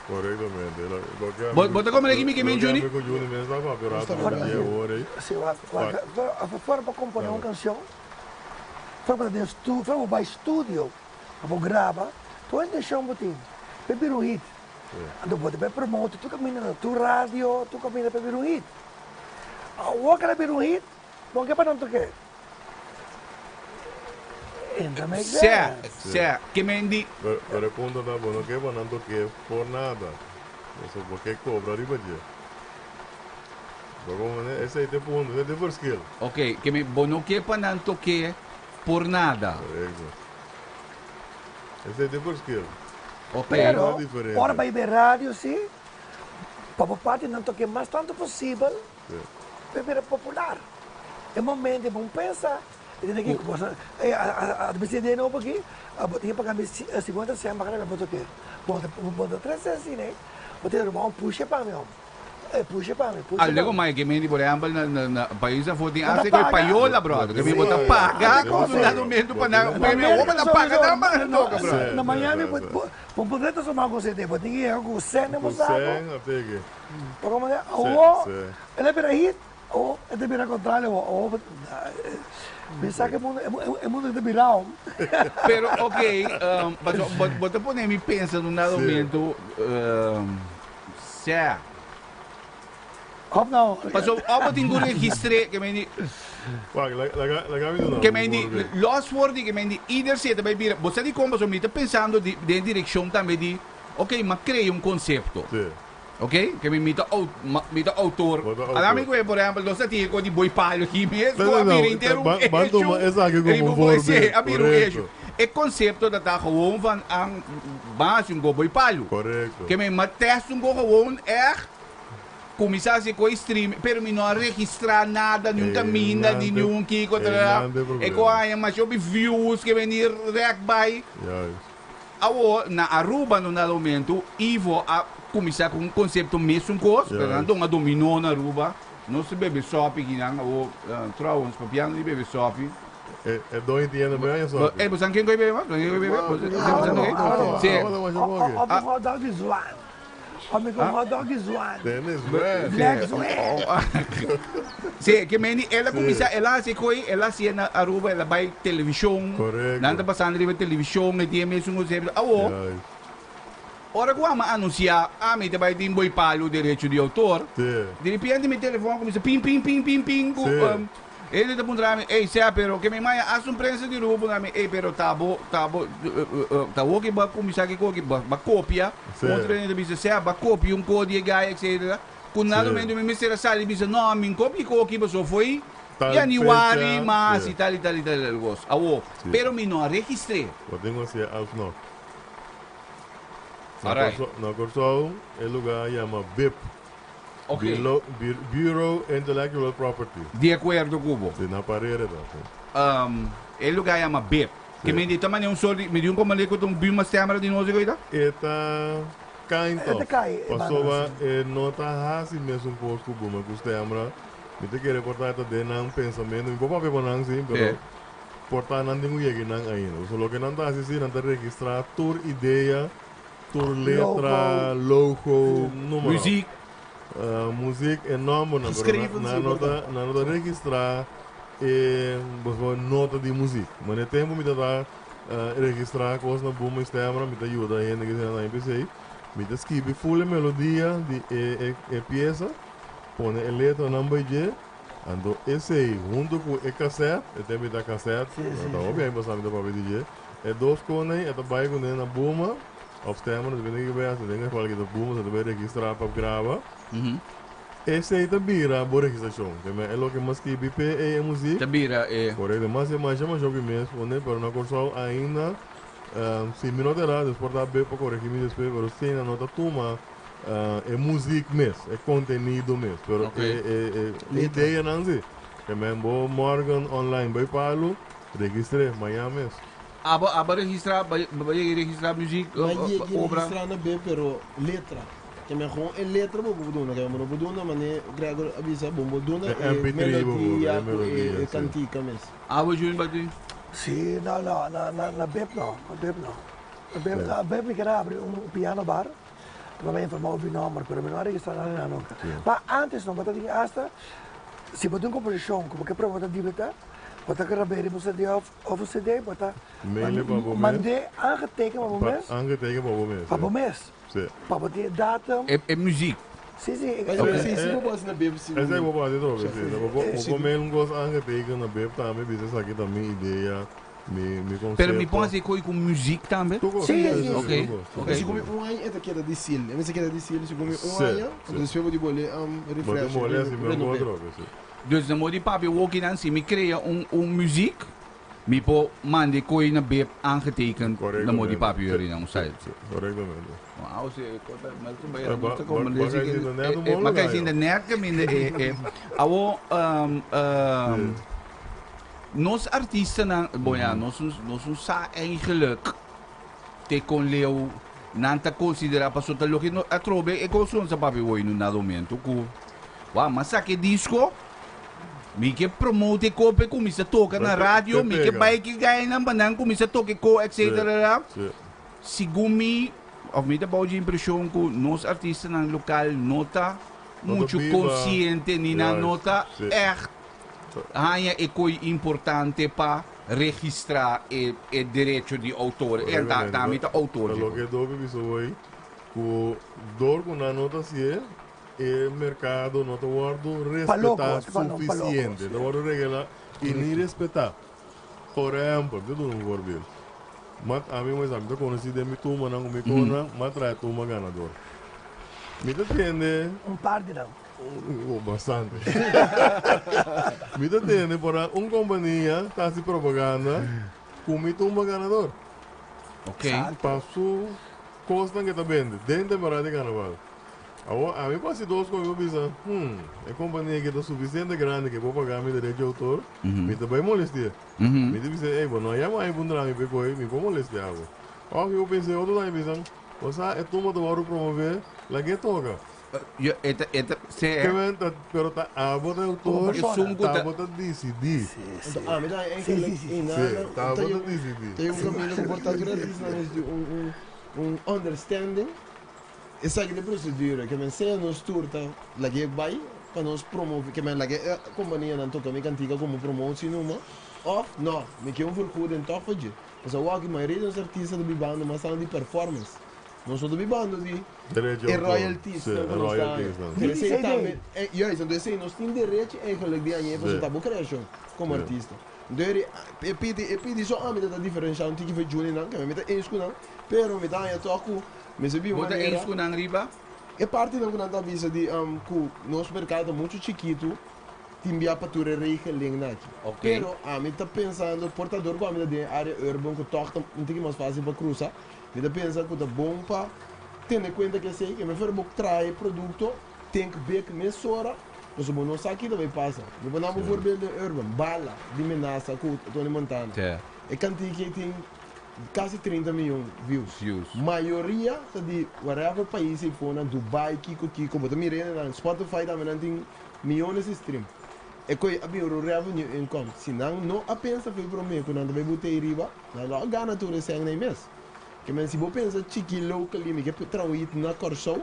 Corretamente. Bota como é que me queimei Juni? Fora para compor uma canção, fora para estúdio, para gravar. Tu ainda deixa botinho, beber hit. Ando pode promote, tu caminha na tua rádio, tu caminha para beber hit. O que beber hit, bom que para não tocar. Entra mais certo, que mendi. Pero quando tá bom, que para não tocar por nada. Isso porque cobra riba dia. Esse aí tem ponto, esse é de verschil. Ok, que me bono que pa não toque por nada. Correto. Esse é de verschil. Ok. Pero, Uma diferença. ora vai ver rádio, sim, para a parte não toque mais tanto possível, beber popular. É momento, vamos pensar. E tem que a BCD não aqui, a botinha para cambiar 50 cent para cambiar para toque. Bom, 3 cents, né? Botinha arrumar puxa para mim. Puxa para mim. Algo mais que me por exemplo na país a foto Para ase ko pagar. payola bro, que me bota paga Sim. com dado momento para na Primeiro, me na paga na mano toca bro. Na Miami, vamos poder tomar com CD, botinha é com 100 no Com saco. 100 até que. Para como é? Sim. Ele é para hit, ou é de virar contrário, ou pensar que é mundo de virar. Pero ok, mas bota por me pensa num dado momento se Kom nou. Mas o tingo registre que me di Wacht, laat me doen. que me di los wordi que me di ieder zit bij bira. Você di como so mita pensando de direção também de ok, mas cria conceito. Sim. Ok? Que me mita autor. Alami ko por exemplo, los ati ko di boy palho aqui mesmo, Não, a não, mira inteiro. bantu ma esa aqui como voorbeeld. A mira eixo. É conceito da tá gewoon van ang base um go boy palho. Correto. Que me mateste um go gewoon começar a com stream, pero me não registrar nada, nenhum caminho, nenhum kiko, e com a mas eu views que venir react by. Awo na Aruba no momento, Ivo a começar com um conceito mesmo coisa, portanto uma dominou na Aruba, não se bebe sopi que não, ou trouxe uns papianos de bebe sopi. É dois dias bem só. É você quem vai beber, mas quem vai beber, você Hot dog is one. Hot dog is one. Dennis, man. Black sweat. Sim, que meni ela começa, ela se coi, ela se na Aruba, ela vai televisão. Correto. Nanda passando ali televisão, né, tinha mesmo um conceito. Awo, ora que ama anunciar, me te vai ter boi palho direito de autor. De repente meu telefone começa pim pim pim pim pim. Ele te pergunta, ei, se pero que me maia a surpresa de rubo na me, ei, pero tá bom que vai começar que vai cópia. Outra ele diz, se vai cópia código gai etc. Quando nada menos me mistura sali diz, não, me cópia que só foi Januari, mas e tal negócio. Awo, pero me não registrei. Wat ding was je alsnog? Alright. Na Corsol, el lugar chama BIP. Ok. Bureau Intellectual Property. De acordo, Cubo. Na parede da. El lugar chama BIP. Que me diz também me diz como ali que tu viu uma câmera de nós agora? Eta kind Eta of. kai, Passou a nota hasi mesmo por Cubo, mas custa câmera. Me te querer portar esta de não pensamento, me pode ver não sim, pero portar não tem que não ainda. Só que não tá assim, não tá registrar tur ideia, tur letra, logo, número. Muziek. Muziek enorme, na nota registrar nota de música. Mas no tempo me dá registrar coisas na boom sistema, me dá ajuda a gente que está na MPC, me dá escrever full melodia de peça, põe a letra na BG, ando esse junto com o cassete, até me dá cassete, tá óbvio, mas sabe da para DJ, é dois cones, é da baia com na boom, op stemmen, dat ben ik geweest, ik denk dat ik de boom, dat ben ik registraar op graven. Esse aí também a boa registração, que é o que mais que BP é música. Também é. Correto, mas é mais jogo mesmo, né? Pero na corção ainda, se me não terá, depois da B para corrigir me depois, pero sem a nota toma, é música mesmo, é conteúdo mesmo, pero é ideia não sei. Que é bom Morgan online by Paulo, registrei Miami. Aba registrar muziek, obra. Registrar na B, pero letra. Que me gewoon in letra bedoelen, que me bedoelen, maar nee, Gregor avisa bedoelen, melodia, cantica mes. Aba Jun bati. Sim, na BEP não, na BEP me quer abrir piano bar, para me informar o nome, para me não registrar nada nunca. Mas antes não, bota de hasta, se botar composição, como que prova da dívida, bota que rabere mo CD of CD, bota mandei aangetekend op een mes. Aangetekend op een mes. Op een mes. Papa die datum. É muziek. Sim, sim. Sim, vou na BEP. Essa é boa parte do BEP. Vou comer gosto aangetekend na BEP, também business aqui também ideia. Mi conceito. Pero me põe assim com música também? Tu gosta? Sim, ok. Se come ano, é daquela de sil. É mesmo aquela de sil, se come ano, então se eu vou de bolé, Pode refresh. molhar assim, meu renové. outro. Dus dan moet die papi ook in aan zien. Me crea muziek. Me po man die kooi na beep aangetekend. Dan moet die papi weer in aan site. Correctamente. Wauw, ze maar toen ben Ja, je komen maar kan je zien de net om maar kan je zien de net in awo nos artiesten na boya nos sa eigenlijk te con leo nanta considera pa sota lo que no atrobe e con sa papi voi no momento ku wa masake disco mi que promote kope kumisa toca na radio mi que bai que ganha na banang kumisa toque ko etc. Sigumi of me da bauji impressão que nos artistas no local nota muito consciente ni na nota echt hanya é coisa importante para registrar o direito de autor e também da autor. Lo que dobe biso hoy, que dor com a nota se é mercado não te guardo respeitar suficiente, te guardo regular e nem respeitar. Por exemplo, eu dou exemplo. Mat a mim mais amigo conheci de mi turma não me cona, mas traz turma ganador. Me entende? Par de não. Bastante. Me entende? Por companhia está se propaganda com mi turma ganador. Ok. Passou costa que está vendo dentro da temporada de carnaval. A mim passei duas coisas que eu pensei, é companhia que está suficiente grande que vou pagar meu direito de autor, me também molestia. Me disse, ei, não é mais bom para mim, me vou molestar. Ó, eu pensei, outro dia pensando, você é turma do Bauru promover, lá que toca. Pero tá a bota autor, tá a bota decidir. Ah, me dá eigenlijk tá a bota decidir. Tem caminho de portadura de understanding. Essa é a procedura que me sei nos turta, lá que vai para nos promover, que me lá que a companhia não toca me cantiga como promoção numa, of não, me que vergoed en toch fazer. Mas a que a maioria dos artistas do bibando, mas são de performance. Não sou do bibando de royalties, juist, então assim nós temos direito eigenlijk de aan je van tabu creation como artista. Deur e pedi só a mim da diferença um tique foi Juni não, que me meta em escuna, pero me dá eu toco, me subi uma maneira. Bota em escuna riba? É parte não quando avisa de que nosso mercado muito chiquito, tem para tu regeling aqui. Pero a mim tá pensando portador com a mim de área urban que toca um tique mais fácil para cruzar. Me dá pensar que é bom para ter em conta que sei que me for trai produto tem que ver que me sora. Nós não sabe que também passa. Me vou dar um exemplo de urban, bala, de Menasa, com Tony Montana. É cantinho que tem quase 30 milhões de views. Maioria de whatever país se for na Dubai, Kiko, mas também na Spotify também tem milhões de streams. É que a bio revenue income. Se não a pensa foi para mim quando também botei riba, não ganha tudo sem nem mês. Que men se você pensa chiquilo que me que trabalhar na Corso,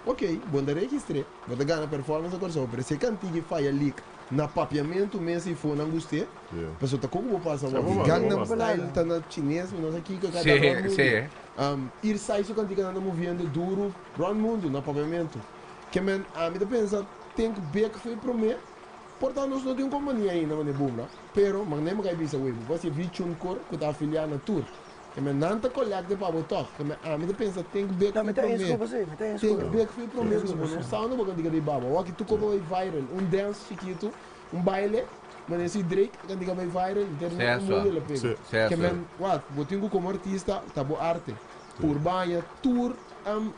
ok, bom da registre, vou ganhar performance na Corso, mas se cantiga falha leak na papiamento mesmo se for na angústia, pessoa tá como vou passar, ganha style tá na chinês, não sei que cada ir sai so cantiga na movendo duro, run mundo na papiamento. Que men a mim pensa tem que ver que foi para mim. Portanto, nós não temos companhia ainda, mas é bom, pero mas nem mais bisa web, você viu um cor que tá afiliado na tour. Que me nanta colhacte para botar, que me a mim pensa tem que ver que tem que ver que foi promessa, não sabe não vou dizer de baba, o que tu como vai viral, dance chiquito, baile, mas esse Drake que diga vai viral, internet mundo ele pega. Que me what, botinho como artista, tá boa arte, urbana, tour,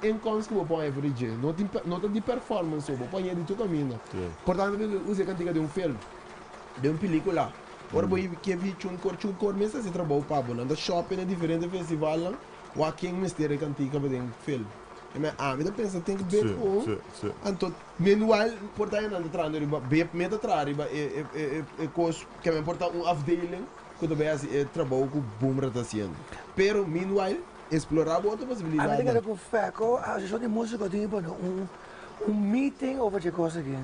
em cons que vou pôr every day, não tem de performance, vou pôr de tu caminho. Portanto, usa cantiga de filme, de película. Ora boi que vi chun cor mesa se trabalha para na shopping é diferente festival o aqui em mistério cantica para dentro film mas a mim pensa tem que ver com então manual porta ainda entrando riba bep meta trariba é coisa que me importa afdeling quando vai assim trabalho com boom ratação pero meanwhile explorar outra possibilidade. A mim tem que com a gestão de música tem meeting over de coisa aqui.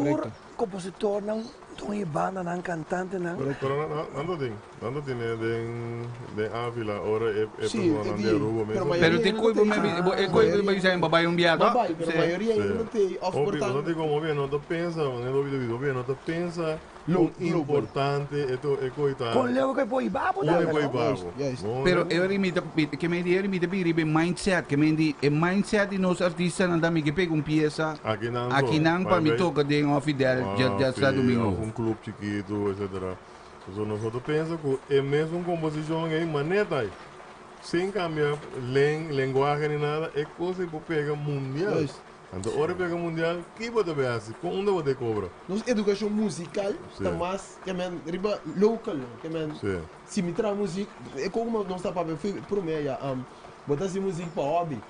tour compositor ng tungi banda ng cantante ng. Pero nando tiene de Ávila, ahora es Sí, persona sí, de Aruba. pero mesmo. Pero te kuy ba yung sayang babae yung biyata? Babai, pero a maioria ainda não tem Obvio, no off-portando. te como bien, no te piensa, en el video, no te piensa Lo- lo importante, esto es coitado. Kon lewe kay po ibabo Uno na. es no? babo. Juist. Pero eu rimita que me di rimita biri mindset que me di mindset di nos artista nanda mi que pega pieza aqui não para me toca de um fidel já está domingo. Un club chiquito, etc. Entonces nosotros pensamos que es mesmo una composición en maneta ahí. Sin cambiar lenguaje ni nada, es cosa que pega mundial. Juist. Entonces, ahora pega mundial, ¿qué puede ver así? ¿Con dónde puede cobrar? Nos educação musical, Sim. tá mais que men riba local, que men Sí. se me traz música, é como não está para ver por mim já botar essa música para hobby.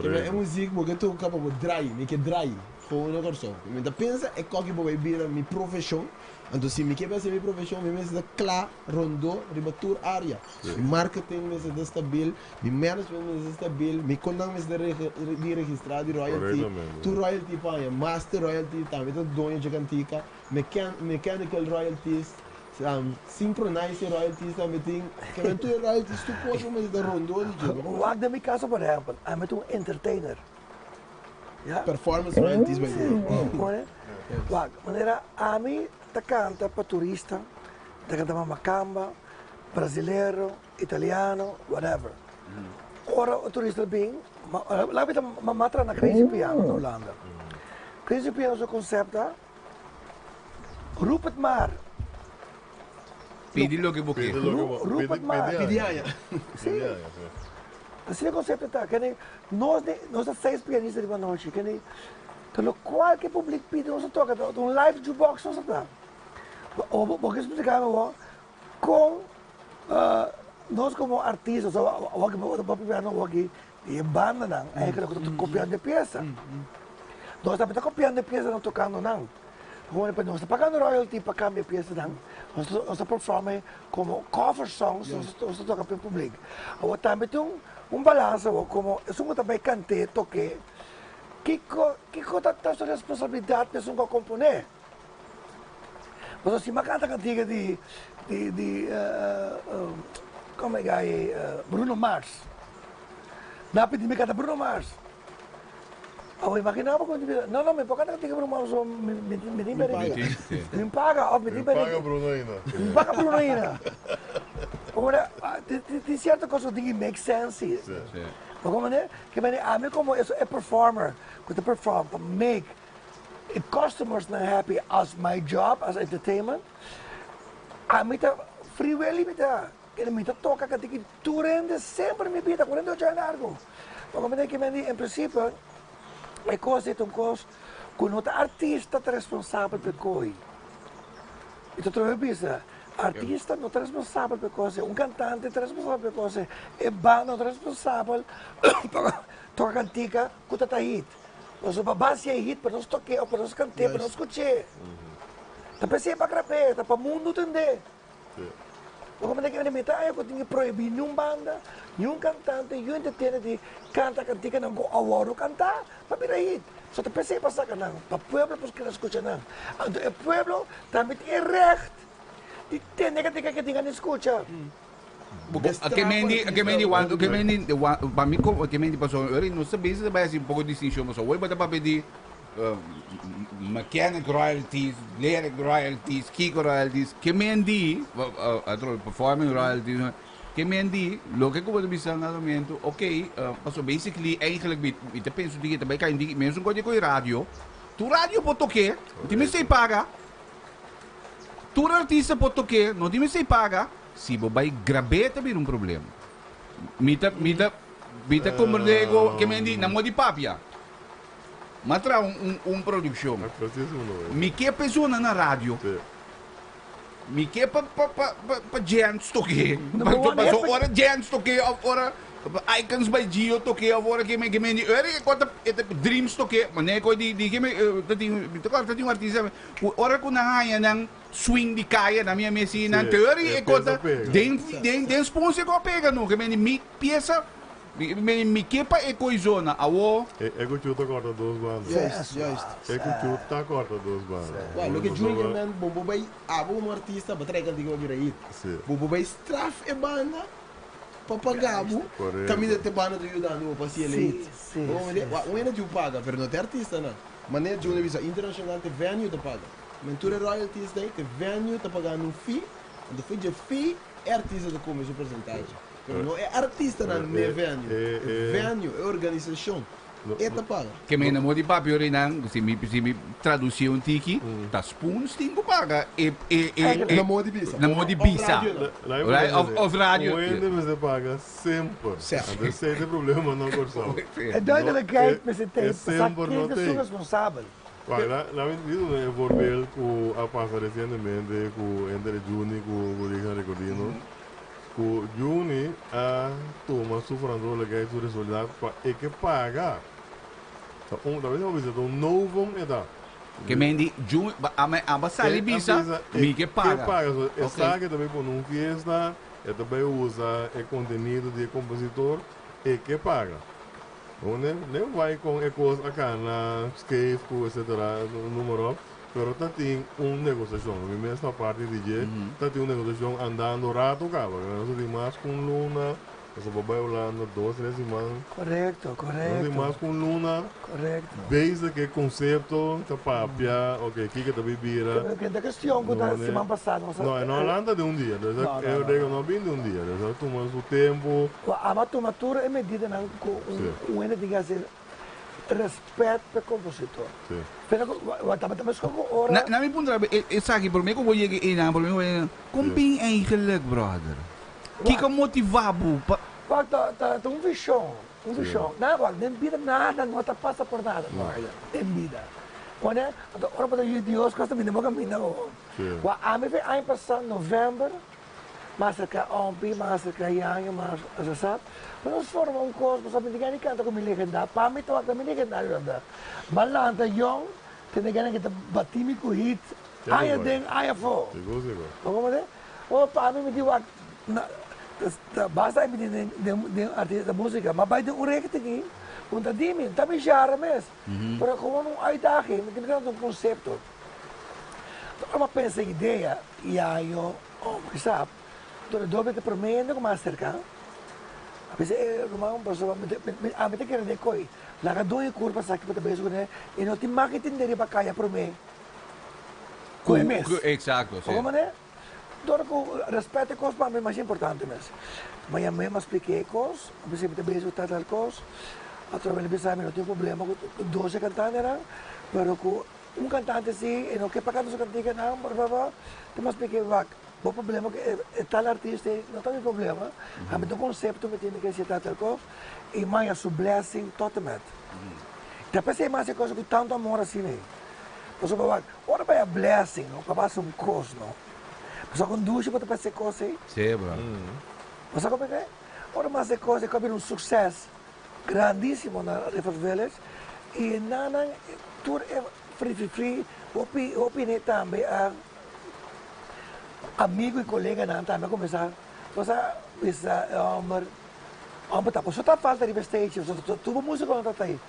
Que men é música porque tu acaba de dry, me que dry, com uma canção. Me tá pensa é qual que vai vir minha profissão. Então se me quer ser minha profissão, me mesmo claro, rondou, riba tour área. Mi marketing mesmo stabil, mi management mesmo stabil, mi condão mesmo de registrar de royalty. Corretamente. Tu royalty paga, master royalty também, tu dono de cantica, mechanical royalties, synchronize royalties também tem, que men tu royalties tu pode mas da rondo de jogo. Wag na mi kaso por exemplo, I'm a entertainer. Ja? Performance royalties by Hoor Wag, wanneer ami ta canta pa turista, ta canta macamba, brasileiro, italiano, whatever. Ora o turista bem, laat me matra na Crazy Piano in Hollanda. Crazy Piano is een concept daar. Roep het maar. Pedi lo que buque. Rupert maar. Pidiaia. Sim. Assim é o conceito tá, que nós seis pianistas de noite, que pelo qualquer público pede nós toca, um live jukebox nós tá. Ou porque explicar com nós como artistas, ou que piano ou que e banda não, é que nós copiando de peça. Nós estamos copiando de peça não tocando não. Gewoon nós estamos pagando royalty para cambiar peça não. Nós estamos performando como cover songs, nós estamos tocando para o público. Ou também tem balanço, como eu também cantei, toquei. Que tá sua responsabilidade de um componer? Mas se uma canta cantiga de como é que é Bruno Mars, na pedi me canta Bruno Mars. Eu imaginava quando não, me pode cantar Bruno Mars, me paga, me Paga Bruno ainda. me paga Bruno ainda. Ora, tem certa coisa que make sense. Maar como né? Que bem, a mim como é performer, que perform to make customers not happy as my job as entertainment. A mim tá free will me tá. Que me tá toca que durante sempre me vida 48 anos largo. Maar como né que bem, em princípio é coisa então coisa quando o artista é responsável por coi. E tu troca pensa artista não é responsável por coisa, cantante é responsável por coisa, e banda não é responsável por cantica que está hit. Nós a base é hit para nós tocar, para nós cantar, para nós escutar. Tá pensei para gravar, tá para o mundo entender. Como é que ele me tá, eu tenho que proibir nenhuma banda, nenhum cantante, nenhum entertainer de cantar cantica não go award cantar, para virar hit. Só tá pensei para sacar não, para o povo para que escutar não. Então o povo também tem recht. Die tende que tenga ni escucha. Que para mim que me passou, eu não sabia se vai assim um pouco de distinção, mas eu vou pedir mechanic royalties, lyric royalties, kick royalties, que me andi, performing royalties, que me andi, lo que eu bisa no momento, ok, so basically eigenlijk te penso di também kan di mesmo quando com radio, tu radio pode tocar, ti me sei paga. Tu artista pode tocar, não tem se paga, se vai gravar também um problema. Mita como digo que me diz, não é de papia. Mas traz produção. Me que pessoa na rádio. Me que para gente tocar. Mas agora gente tocar, agora icons by Gio toquei agora que me era quando dreams toquei mas nem coi di que me tem um artista ora com na raia nang swing di kaya na minha messina teoria e quando den sponsor ko pega no que me mi peça Me kepa e coisona, awo. É que o tio tá corta 2 bandas. Juist. É que o tio tá corta 2 bandas. Well, look at Junior Man, Bobo Bay, um artista, batrei que digo vir aí. Sim. Bobo Bay straf e banda, papagabu, Correto. também de banda do Yudano, para se ele. Sim, O ainda tu paga, mas não é artista, não. Mas nem Junior Visa internacional te venue te paga. Mentura royalties daí te venue te paga no fee, e depois de fee é artista de come seu porcentagem. Mas não é artista não é venue. Venue é organização. É te paga. Que me enamoro de papi rin nang, si mi traduzir um tiki, ta spoons tingo paga. Na moda de bisa. Na moda de bisa. Right? Of radio. O ainda você paga sempre. Certo. Até se tem problema não corção. É duidelijkheid met z'n tijd. sempre Quem não que tem. sou responsável? Olha, lá me diz um voorbeeld que a passa recentemente com entre Juni com o Rica Recordino. Com Juni a toma sua verantwoordelijkheid voor de soldaat para que paga. Talvez não visita novo edad. Que me di, aba sali bisa, mi que paga. Que paga. Ok. Está que também por uma fiesta, também usa o conteúdo de compositor e que paga. Onde não vai com ecos acá na skate, etc. Número, pero tá tem negociação. Nesta parte de DJ, tá tem negociação andando rato cá. Nós tem mais com Luna, nós vamos Holanda 2, 3 semanas. Correcto, Nós tem mais correcto, com Luna. correcto. Desde que conceito, tá papia, ok, que tá bebida. Que da questão que da Não, semana passada, Não, não anda de um dia. Eu digo, não vem de um dia. Nós tomamos o tempo. a matumatura é medida não com um ene diga assim respeito para compositor. Sim. Pero wat dat met schoon ora. Na mi punto, saki, por me como llegue in, por me comping eigenlijk, brother. Kika motivabo. Wat dat um visão, um visão. Não, wat nem vida nada, não tá passa por nada, nem vida. Quando é, ora para o Deus costa me demo caminho. Wa a me foi ano passado novembro. Mas que ontem, mas que yang, mas você sabe, nós formamos coisa, sabe, ninguém canta como legenda, para mim toca como legenda, balanta young, tem ninguém que bati me com hit, aí tem, aí fo. Chegou. Como é? O para mim me diu basta me de artista da música, mas vai de urek aqui, unta dimi, tá me jara mes, para como não aí dá aqui, me tem um conceito. Então, uma pensa ideia e aí eu, sabe? Door het dobe te promeendo com mais cerca. A vezes rumah pessoa a mete que de coi. La ga doi curva sa que pata beso né e não tem marketing dele para caia por mim. Coi mes. Exacto, sí. Como né? Door com respeito cos para mim mais importante mes. Mas a mim mas expliquei cos, a vezes pata beso tal cos. Através de pensar não tem problema com 12 cantantes era, pero com cantante sim, e não que pagando sua cantiga não, por favor. Tem mais expliquei o problema é que tal artista não tem problema, mas o conceito me tem que ser tal coisa e mais a sua blessing totalmente. Depois é mais coisa com tanto amor assim, né? Você vai, ora vai a blessing, não para passar coisa, não. Você conduz para fazer coisa aí. Sí, bro. Você como é? Ora mais coisa que é sucesso grandíssimo na River e nana tudo é free, opinião também amigo e colega não também começar você bisa tapos só tá falta de stage tudo música não tá aí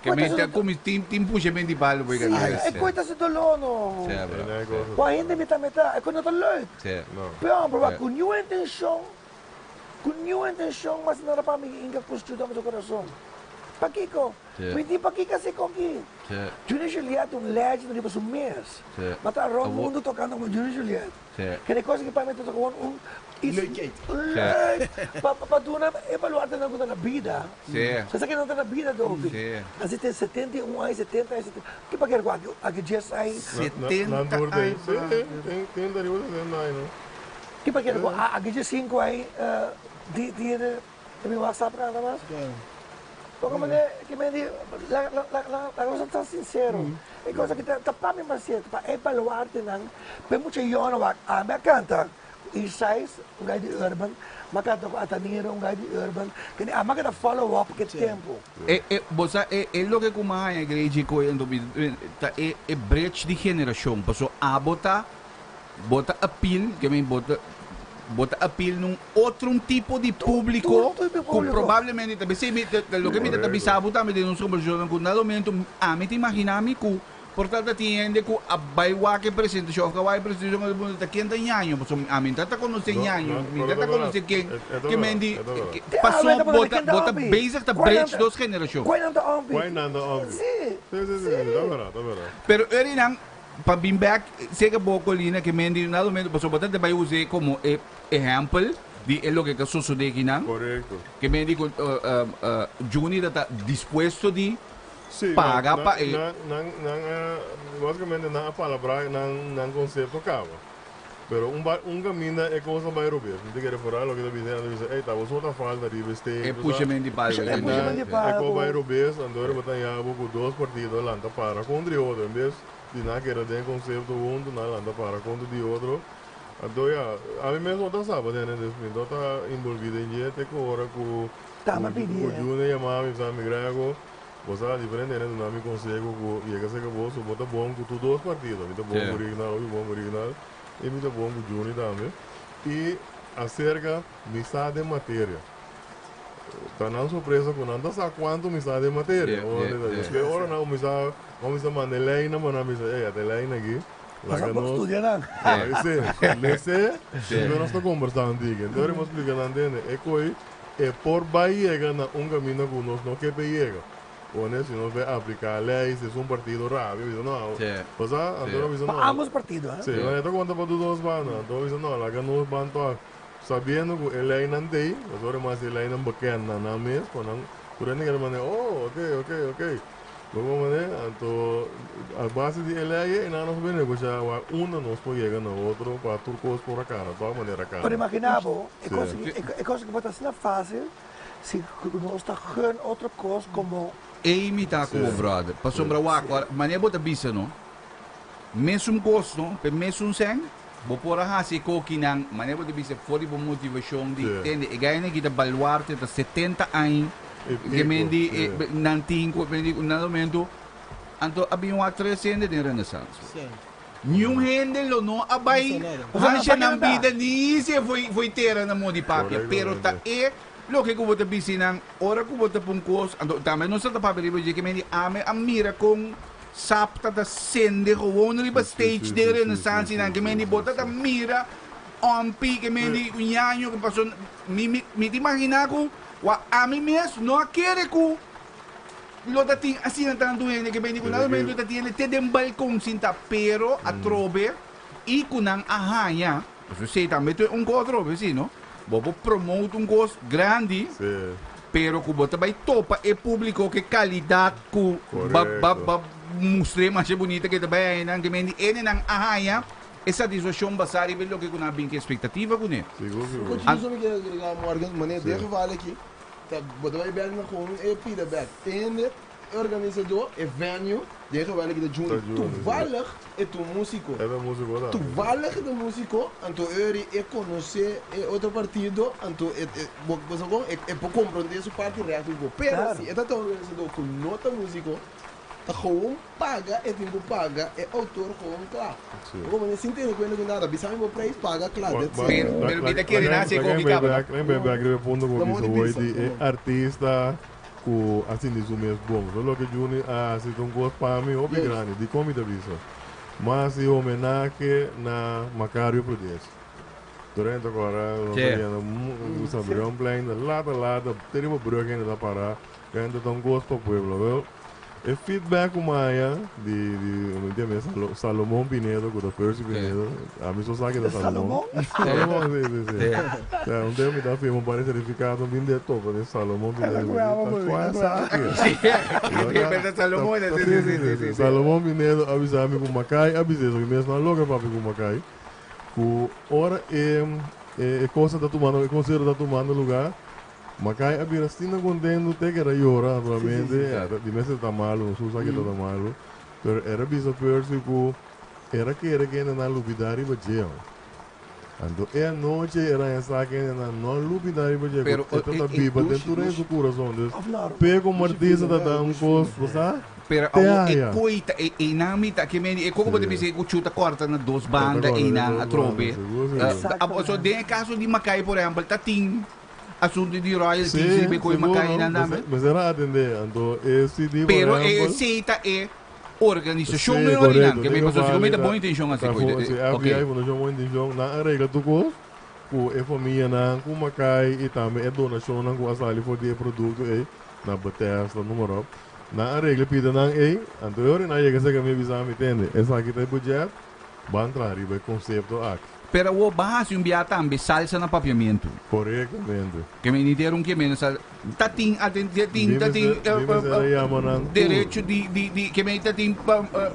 Que me come tim puxa bem de balo porque é coisa se dolor no Sí, bro. o ainda me tá é coisa tá leuk Sí. pero bro com new intention mas não era para mim inga construir meu coração Paquico, hindi Paquica se conqui. Junior Juliet, legend de um mês. Mas tá o mundo tocando com Junior Juliet. Que é coisa que para mim tá tocando Leuk. Para tu na evaluar na coisa na vida. Você sabe que não tá na vida do homem. Assim tem 71 anos, 70 anos. Que para querer aqui dias aí 70 anos. Tem daí o não. Que para querer aqui dias 5 aí de meu WhatsApp para nada mais. Como que me diz, la cosa está sincero. É coisa que tá para mim mais certo, para evaluar-te não. Tem muita gente a me canta. Isais, guy de urban, makata ko ataniro, guy de urban. Kani ama ka follow up que tempo. Bosa, lo que kumahan ang igreja ko yung breach de geração. Paso abota, bota appeal, que me bota bota appeal num outro tipo de público, Outro tipo de que público. provavelmente também se lo que me também sabe também de nós conversamos com no momento a mim te imaginar me que portanto atiende que a baiwa que apresentação que vai apresentação do mundo tá quente nhanho, porque a mim tá conhecendo nhanho, me tá conhecendo que mendi passou bota basic da bridge dos gerações. Qual é a Why nanda obvi? Sim. Tá verdade. Pero ele não para bem back chega pouco ali né que mendi no momento passou bastante vai usar como exemplo de lo que sucede aqui não. Correcto. Que mendi com Juni está disposto de Sim, paga para basicamente na palavra não conceito acaba. Pero caminho é coisa vai romper. Não tem que reparar o que está dizendo, ei, tá, você tá falando de vestir. é puxa mendi para É como vai romper, andou botar já com dois partidos lá para contra o outro, em vez de não querer ter conceito um, não lá para contra de outro. Então, a mim mesmo não sabe, né? Então tá envolvido em dia, tem que hora com o Júnior e a mãe, sabe, grego. Você é diferente, né? Não me consigo, e é que você você bota bom com todos os partidos, muito bom original, e muito bom com o Júnior também. E acerca missa de matéria. Tá não surpresa com não sabe quanto missa de matéria. Porque agora não missa, vamos mandar leina, mas missa, até leina aqui. Vamos estudar. Eu não estou conversando diga. Então eu vou explicar entende. É coi é por Bahia na caminho que nós não quer pegar. Onde se nós vai aplicar leis, se um partido rápido, não. Pois não. Ambos partidos, Sim, eu estou contando para todos os bandos. Então não, lá que nós bandos sabendo que ele ainda não tem, agora mais ele ainda não bacana na mesa, quando por aí ninguém manda, ok. Logo então a base de ele aí não nos vem negociar nós pode chegar no outro para turcos por a cara, de toda maneira cara. Pero imaginavo, é coisa que pode ser fácil se nós está ganhando outra coisa como imitar como brother. Para sombra o agora, maneira bota bisa não. Mesmo gosto, mesmo sem, vou por a hasi coque nang maneira bota bisa fora por motivação de entende. E ganha que da baluarte da 70 anos. Que mendi nantinho, mendi no momento, anto abing wa trescende de Renaissance. Nenhum handle não abai, hansha nang vida ni se foi terra na mo di papia, pero ta lo que eu vou te bisinang, ora que eu vou te pungkos, anto também não está papel de que mendi ame amira com sapta da sende gewoon riba stage de Renaissance nang que mendi bota da mira on pi que mendi unyanyo que passou me imagina ko wa ami mesmo não quer que lo dating assim na tanto ele que bem nada menos dating ele te dem balcão sinta pero a trobe e kunang ahaya você sei também tu trobe sim não bobo promote gosto grande pero que bota vai topa e público que qualidade que mostre mais bonita que também não que bem ele não ahaya essa situação basada em lo que kuna bem que expectativa com ele Continua me que Morgan maneira de vale aqui Wat wij bijna gewoon een feedback. En het organisador, een venue, die gaan we de juni. Toevallig is de músico. Toevallig de músico, en toen eu conhece outro partido, en toen você gewoon ik compreender essa parte real. Pero se é o organisador com nota músico, tá gewoon paga, é tempo paga, é autor gewoon klaar. Como nem sinto que não nada, bisa meu preço paga claro. Pero vida que nasce com que capa. Lembra que ponto com isso hoje é artista com assim diz o mesmo bom. Só que Juni se um gosto para mim o grande de comida bisa. Mas e homenagem na Macario Prudence. Durante agora nós sabe um plano lá tem uma broca ainda para ainda tão gosto para o pueblo. E feedback Maia de Salomão Pinedo, com o Percy Pinedo, a mim só sabe da Salomão. Salomão, sim. Um dia me dá filme para certificado, vim de topo de Salomão Pinedo. Salomão Pinedo avisa-me com Macai, avisei, só que mesmo não logo para com Macai. Que ora é coisa da tomando, é conselho da tomando lugar. Macai abira stina contendo te que era llora naturalmente di mese tá malo não sabe que tá malo pero era bisa persi que era que na lupidari bajeo ando é a noite era essa que na não lupidari bajeo pero tá biba dentro do coração des pego martisa da damos sabe Pero coita e namita que meni e como deve ser que chuta corta na duas bandas e na atrobe. So de caso de Macai, por exemplo, tating assunto de royalties e coi Macai na nome. Mas era atender, então esse tipo. Pero aceita e organização melhorando, que me passou com muita boa intenção assim coisa. Ok. Aí quando eu boa intenção na regra do curso, o família na com Macai e também é donação na com asali for de produto aí na Bethesda número. Na regra pida na anterior na chega que me visar me entende. Essa aqui tem budget, vai entrar e vai conceito aqui. Pero o base biya tambe salsa na papiamento. Corretamente. Que me interam que menos tating direito de que me tating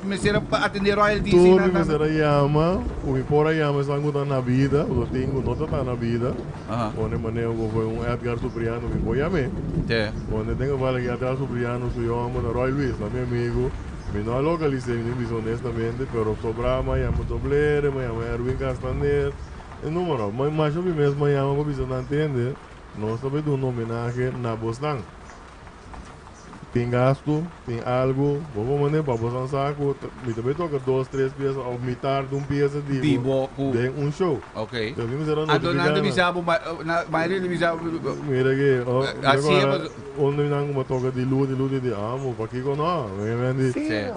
me será para atender royalties tudo me será yama o por yama sangue na vida o tenho nota tá na vida onde maneiro foi Edgar Supriano me foi a mim onde tenho vale que Edgar Supriano sou eu amo na Roy Luis meu amigo me não localizei me honestamente pero sobra me amo Doblere me amo Erwin Castaner o número mas eu mesmo me amo para não entender nós também do homenagem na Boston. Tem gasto, tem algo, vamos mandar para Boston saco, me também toca 2, 3 peças, ou metade de peça de show. Ok. Então vimos era notificado. Não avisava, mas ele avisava. Mira que, assim é, onde não toca de luz, de amo, para que não,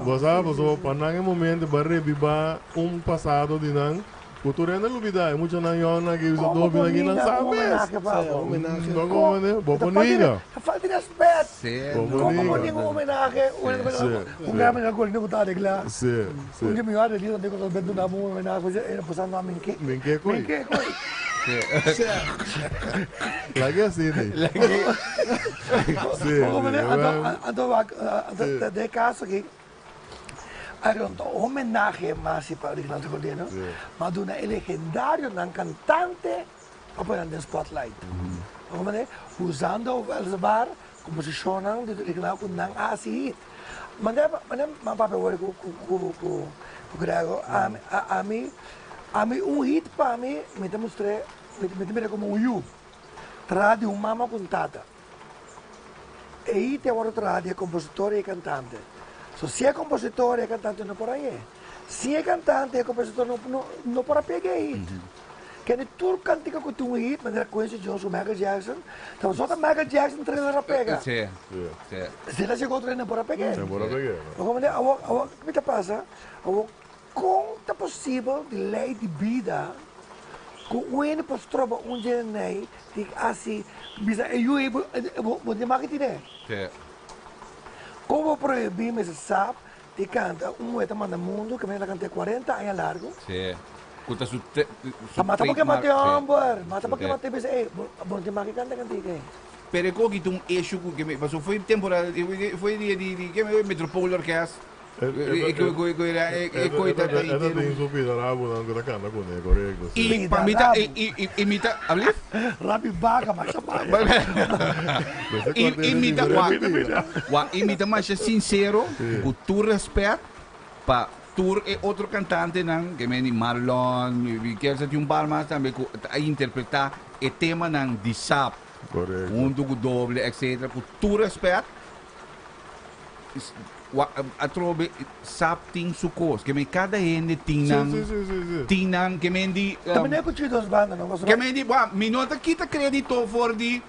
você para naquele momento para revivar passado de não. Cultura não olvidar, muito na yona que usa dobe na guina sabe. Homenagem. Como né? Boboniga. Falta de respeito. Como ninguém homenagem, um cara me agora não tá de lá. Sim. Um que me olha ali onde eu vendo na mão homenagem, ele passando a minque. Minque coi. Minque coi. Lagi assim, né? Sim. Ando de caso aqui. Een homenage masi para o Nederlandse governo, mas do legendário cantante para o spotlight. Usando o Elzbar, composição de Rinaldo com nang asi. Mas papai olha com grego, a mim hit para mim me demonstrei, me como you, trade mama com tata. E te agora trade compositor e cantante. So, se é compositor e cantante não por aí. Se é cantante e compositor não por aí aí. Que é tudo cantiga com tu hit, mas era Quincy Jones ou Michael Jackson. Então só que Michael Jackson treina a pega. Sim. Se ele chegou treina por aí pegar. Não por aí pegar. Como é, o que passa? Como é possível de lei de vida com o ene pode trocar dia nem de assim, bisa eu vou de marketing. Sim. Como proibir, mas sabe, de canta etapa do mundo, que me la canta 40 anos largo. Sim. Kuta Mata porque mate amber, mata porque mate bisa, bom de maki canta cantiga. Pero ko gitong issue que me passou foi temporada, foi de que me Metropole Orquestra. Coita tem subida lá, não que canta com ele, correto. E imita, abli? Rabi baga, mas imita mais sincero, com tu respeito para Tour e outro cantante não, que me Marlon, quer dizer um par mais também a interpretar o tema não de sap, do doble, etc. Com tu respeito, a trobe sap ting sukos, que me cada ende ting nang, que me di. Também é com dos bandas, não? Que me di, me nota kita crédito for di.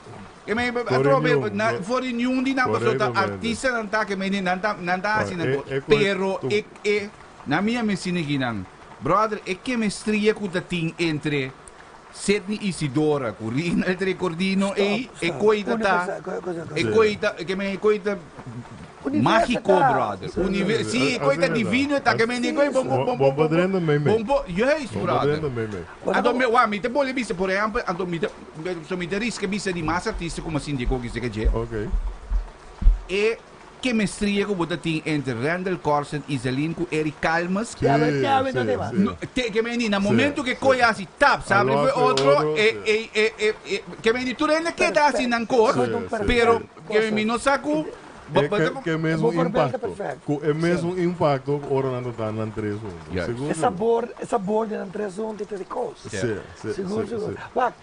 Que me atrobe for di nenhum di na basota artista nanta que me di nanta assim pero na minha medicina ginang brother é que me estria com ting entre Sidney Isidora, Corina entre Cordino e coita e coita que me coita mágico brother sim coita divino tá que me digo bom padrão meme bom yes brother ando me wa mi te pode bisa por exemplo ando mi so mi risca bisa di massa artista como sindico que se que ok e que me estria com botatim entre Randall Corson e Zelin com Eric Calmas que me ni na momento que coi assim tap sabe foi outro que me ni tu ainda que dá assim nan cor pero que me não saco que é mesmo impacto. É mesmo impacto ora não está na 3 segundos. Essa borda na 3 segundos de coisa. Seguro. Mas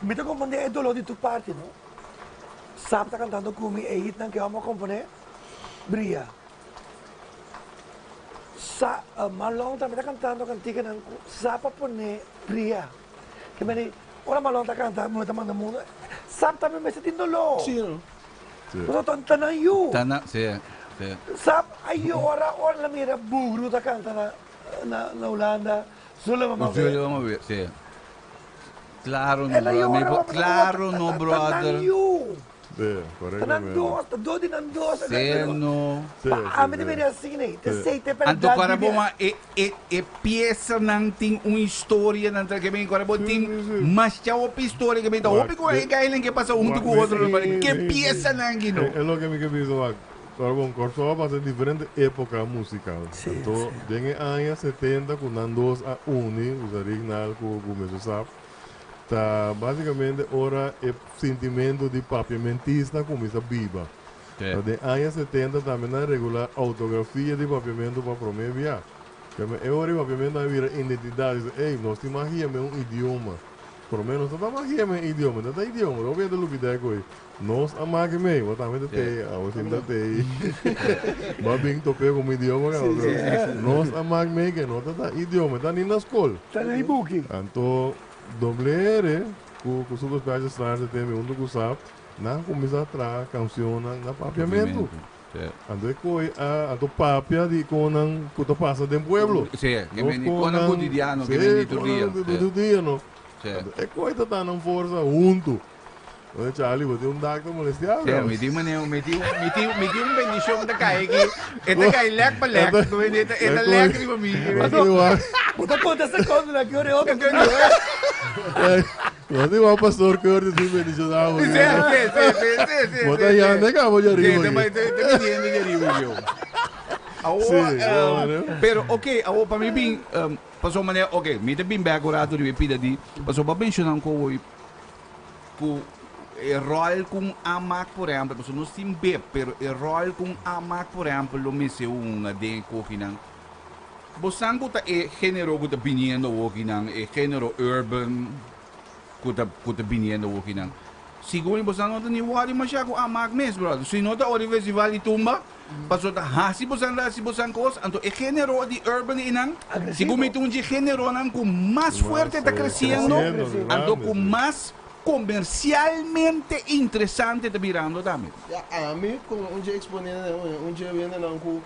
me tá compreendendo é dolor de tua parte, não? Sabe tá cantando comigo e hit não que vamos componer. Bria. Malong também está cantando cantiga não sapa pone pria. Que meni ora Malong está cantando muito manda mundo. Sap também me sentindo lo. Sim, Você tá cantando you. Tana, sim. Sap aí ora la mira bugru está cantando na Holanda. Zullen we maar Zullen weer. we maar weer, sim. Claro, no, Ela aí ora brother. Claro, no, brother. Sim, corretamente. Tá doido na dois. Sim, no. Ah, me deveria assim, né? Te sei, te Anto para boma e peça não tem uma história não tem que bem agora tem mas já uma história que bem tá hope com é que passa um com o outro que peça não que não É lo que me que penso, agora bom, Corso passa diferente época musical. Então, desde anos 70 com Nandos a uni, os original com o mesmo sabe. Tá basicamente ora é sentimento de papiamentista começa viva. De anos 70 também na regular autografia de papiamento para promover. É hora papiamento na vira identidade. Ei, nós temos magia é um idioma. Pelo menos não magia é um idioma, não é idioma. Eu vejo o que é que nós a magia me, eu também te, a você ainda te. Mas bem tope como idioma, nós a magia me que não tá idioma, tá nem na escola. Tá nem book. Então doble R, com os outros países estranhos tem um do sabe, na começa a trazer canção na papiamento. Ando é coi a do papia de conan que tu passa do pueblo. Sim, que vem conan cotidiano, que vem do dia, não. É coisa tá na força junto. Olha, Charlie, vou ter dacto molestiado. Sim, me diu um bendição da cai aqui. Esta cai lek para lek, não é esta lek de mim. Puta conta essa coisa lá que eu Não tem um pastor que eu disse bendição da água. Sim. Bota aí, anda cá, vou já Sim, arriba. também tem de arriba eu. Pero okay, ako para mim bem passou maneira, okay, me te bem back orato de pida di, passou para mencionar com o rol com amak por exemplo, passou no simbe, pero rol com amak por exemplo, lo me se uma de coquinang. Bosang ko ta género ko ta biniendo wokinang género urban ko ta biniendo wokinang. Siguro bosang no ni wari masya ko amak mes brother. So inota ori festival itumba. Paso ta hasi bosang kos anto género di urban inang. Siguro may tunji género nang com más fuerte está creciendo, anto com más comercialmente interessante está virando também. A mim, como um dia exponendo, um dia vendo não com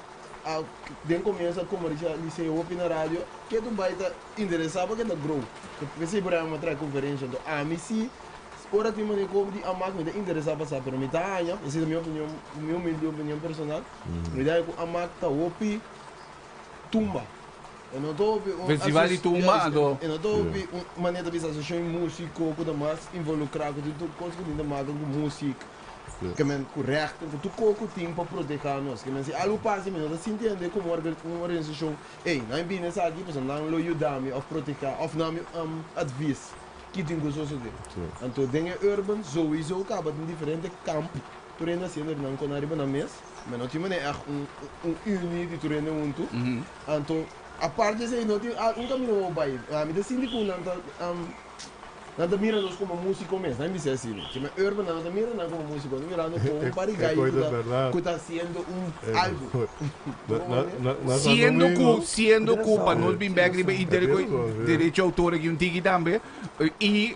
den começa a comercializar o na rádio, que tu vai estar interessado porque não grow. Porque se para uma outra conferência, então a mim se ora tem uma como de amar me interessava passar, pero me tá essa é a minha opinião, minha humilde opinião personal. Me dá com amar tá opi tumba. Eu não tô festival de tumba, eu não tô uma maneira de associação músico, com mais involucrado, com tudo coisa que ainda mais com música. Que men correto, que tu coco tempo para proteger nós, que men se algo passa, men não se entende como uma organização, ei, não é bem nessa aqui, mas não lo ajudar-me a proteger, of não me advice, que tem que fazer. Então, dentro urban, sowieso, acaba em diferentes campos, tu ainda sendo não com arriba na mesa, mas não tem maneira uni de tu ainda junto, então, a parte disso aí, não tem caminho ao bairro, a mim da sindico não te mira nós como músico mesmo, não é isso assim. Se me urban não te mira não como músico, não mira como um parigai que está sendo algo. Sendo culpa, nós bem back e direito de autor aqui um tiki também e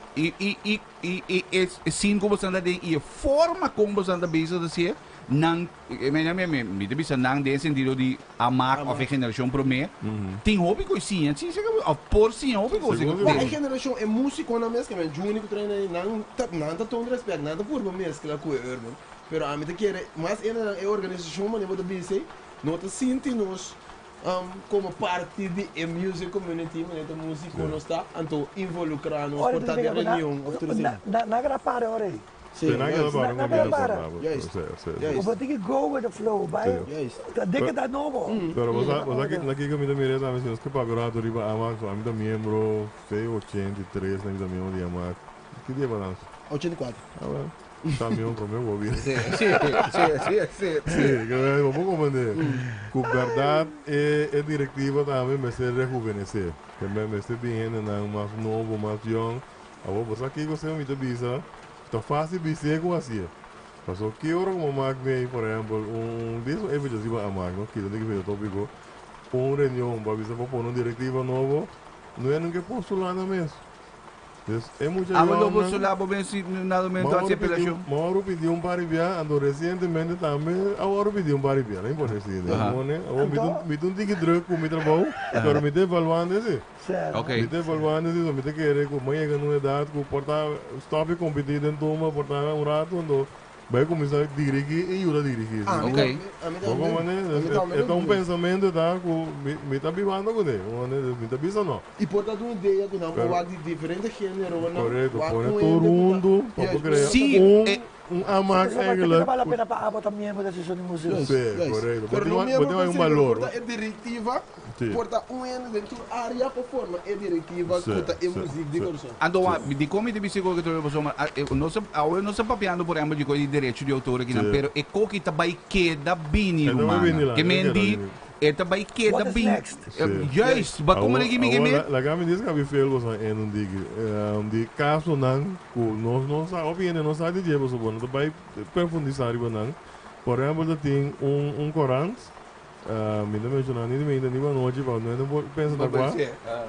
sim como você anda e a forma como você anda bem assim não me bisa nang de sentido de amar a geração pro me tem hobby com sim assim a por sim hobby com a geração é músico na mesma que o único treino não tá tão respeito nada por uma mescla com o urban pero a mim te quer mas é organização mas eu vou dizer não te sente nós como parte de music community mas é músico não está então involucrar nos portanto reunião na grapare ora Sim, But they can go with the flow, vai. Dica da novo. Pero você aqui que me dá mirada, mas nós que pagamos a riba Amax, a mim da membro 683 na minha membro de Amax. Que dia balanço? 84. Ah, well. Também para o meu governo. Sim, que vamos comandar. Com verdade é diretiva também, mas é rejuvenescer. Também me está bem, não mais novo, mais young. Agora você aqui você me dá bisa. Está fácil de ser como assim. Passou que hora como Mac me, por exemplo, desde o evento de Mac, não que tem que ver o tópico. uma reunião, para ver se vai pôr uma diretiva nova, não é ninguém postulando mesmo. É muita Ah, mas não vou falar para ver se nada menos a apelação. Mauro pediu paribia, ando recentemente também, agora pediu paribia, nem pode ser. Agora me deu um tique druk com o meu trabalho, agora me deu evaluando esse. Certo. Ok. Me deu evaluando esse, me deu querer com mãe que não é dado, com portar, stop competir dentro de uma, portar rato, ando, vai começar a dirigir e eu a dirigir. Ok. Então pensamento tá com me tá vivendo com ele, me tá vivendo não. E pode dar uma ideia que não vai de diferentes gêneros, não? Correto, põe todo mundo para criar Sim, amac Não eigenlijk. vale a pena para abot também para decidir de museu. Sim, correto. Pero Pode não ter um valor. Porta é diretiva, Sim. porta dentro da área para forma é diretiva, Sim, porta é sim, música de sim. coração. ando di come di bisico che trovo insomma non sto papiando por esempio di coi direitos de autor aqui não, Sim. pero e co que também queda bini É, também bini rumana lá, que é mendi queda e também queda What is bini next? juist ba como lagi mi game La gama diz que havia feito em um dia, de caso não, nós sabe, obviamente não sabe de jeito, bom, não vai profundizar isso não. Por exemplo, tem Corão, me não mencionar nem ainda nem noite, para não pensar agora.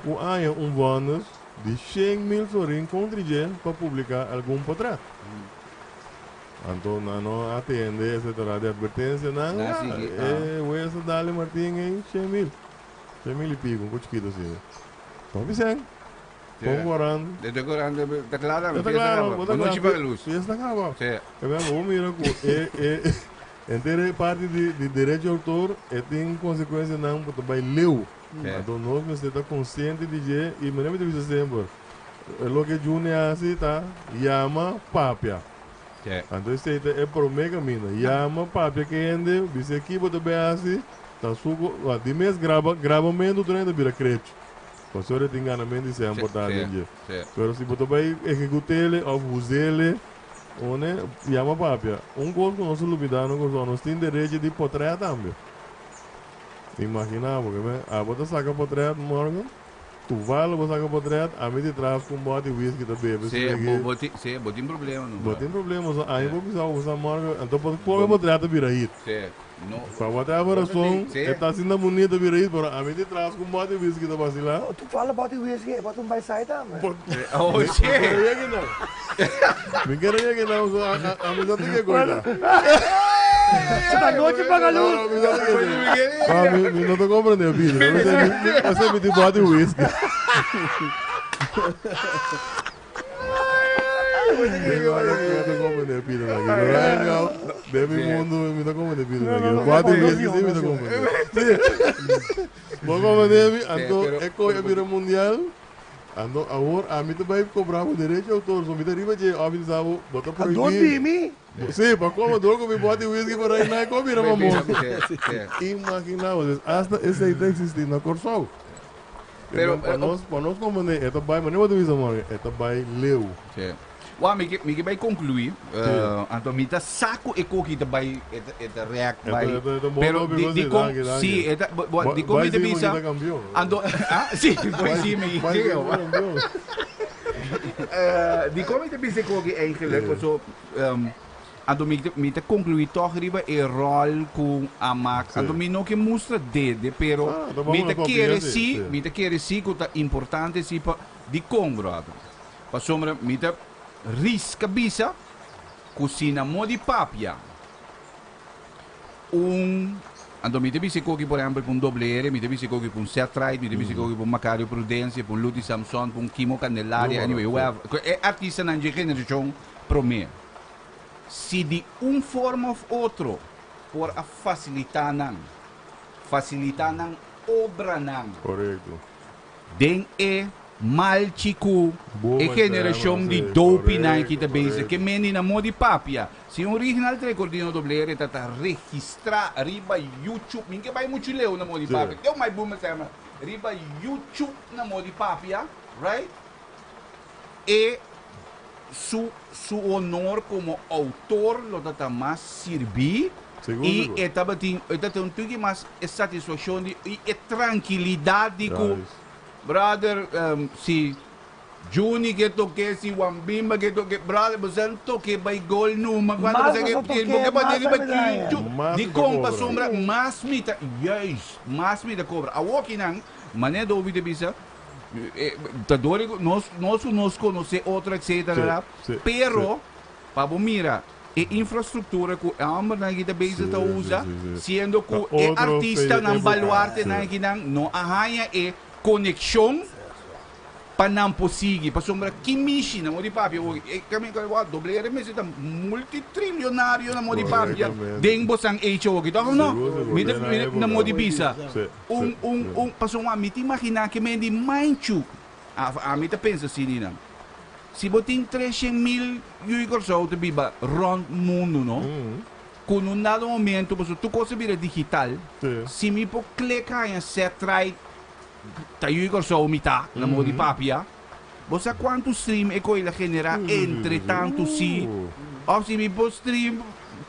O há bônus de 100.000 sorin contra ele para publicar algum portrait. Então, não atende esse de advertência, não. O esse Dali Martin em 100.000. 100.000 e pico, um pouquinho assim. Então, Vicente, concordando. decorando tá claro Está claro, não te paga luz Isso está claro. sim O mira inteira parte de direito de autor tem consequência não, porque vai leu. Então, nós estamos conscientes de que, e me lembro de dizer sempre, o que Júnior assim, tá? Yama Papia. Então, isso é para o mega mina. Yama Papia que ende, você aqui, você bem assim, tá suco, de mês gravamento durante a vira crete. O senhor tem enganamento, isso é importante. Mas se você vai executar ele, ou usar ele, onde Yama Papia, coisa que nós olvidamos, nós temos direito de portrait também. Imagina, porque a bota saca portrait, Morgan. Tu vai lá, você saca portrait, a mim te traz com bote de whisky da bebê. sim botin problema não Botem problemas, aí vou precisar usar Morgan, então pode pôr a portrait vira hit. sim não Para botar a variação, está assim na bonita vira hit, para a mim te traz com bote de whisky da vacilar. Tu fala about the whisky, about um by side também. oh sim Me queria que não, a mim já tem que coisa. Da noite paga luz. Me não estou compreendendo, filho. Você me tem bote de whisky. Deve mundo me dá como devido aqui. Quatro vezes que me dá como. Bom como deve, ando é vira mundial. Ando agora a mim também cobrar o direito de autor, só me deriva de avisar botar por Don't be me. Sim, para como dor com me bota whisky para aí na comida mamão. Imagina, hasta essa ideia existe na Corsol. Pero para nós como né, é também, mas não vou dizer amor, é também leu. sim Wa mi que vai concluir, então me tá saco e coque também é react vai, pero de com sim é de como te bisa, ando sim vai sim me de como te bisa coque eigenlijk so ando me te concluir toch riba e rol com a max, ando me não que mostra dede, pero me te querer sim que tá importante sim para de congro, para sombra me te risca bisa cucina modi papia ando mi devi se cogi por exemplo com doble R mi devi se cogi com Setrite mi devi se cogi com Macario Prudência com Ludi Samson com Kimo Candelaria anyway é artista na geração pro me se de forma ou outro por a facilitar nan obra nan Correto. den mal chico e geração de dope na que também que mendi na modi papia se original tre cordino doble R tá registrar riba YouTube ninguém vai muito leu na modi papia eu mais bom tema riba YouTube na modi papia right e su honor como autor lo tá mais servir e estava tem um tudo mais satisfação e tranquilidade com brother, se Juni que toque, si Wambimba que toque, brother, você não toque by gol numa, quando Mas você não toque, porque para mas ele medalha. de compa sombra, mas mita, yes, mas mita cobra. A walking nang, mané do ouvido bisa, tadori nós conhece outra etc. Pero, para mira, e infraestrutura que a amor na kita base ta usa, sendo que é artista não baluarte na kita não arranha e conexão para não posigi, para sombra kimishi na modi papi, kami kalwa doble RMS ita multitrilionário na modi papi, deng bosang HO kita no, mita na modi bisa, pasok nga miti imagina que me di manchu, a mita pensa sinina. Si boting 300,000 yuikor te biba rond mundo, no? Con un dado momento, pues tu cosa vira digital, si mi po clica em set right, ta yuikor mita, na modi papia, bosa quanto stream e coila genera entre tanto si, o si mi po stream,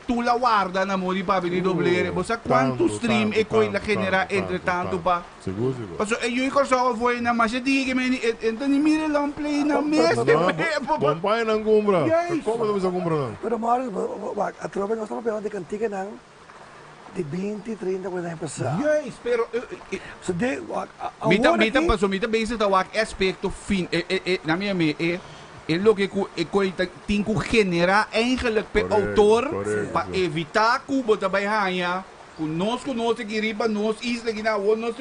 tu la guarda na modi papi di doblere, bosa quanto stream e coila genera entre tanto pa. Seguro. Paso eu e foi na mas di que me então ni mire lang play na mes de Bom pai não compra. Como não você compra não? Pero Morris, a tropa nós estamos pegando de cantiga não, de 20, 30, 40 pessoas. Yes, pero So de, mita paso mita base ta wak aspecto fin na minha lo que tem que generar eigenlijk per autor para evitar que bota by hanya conosco que riba nós isla que na nós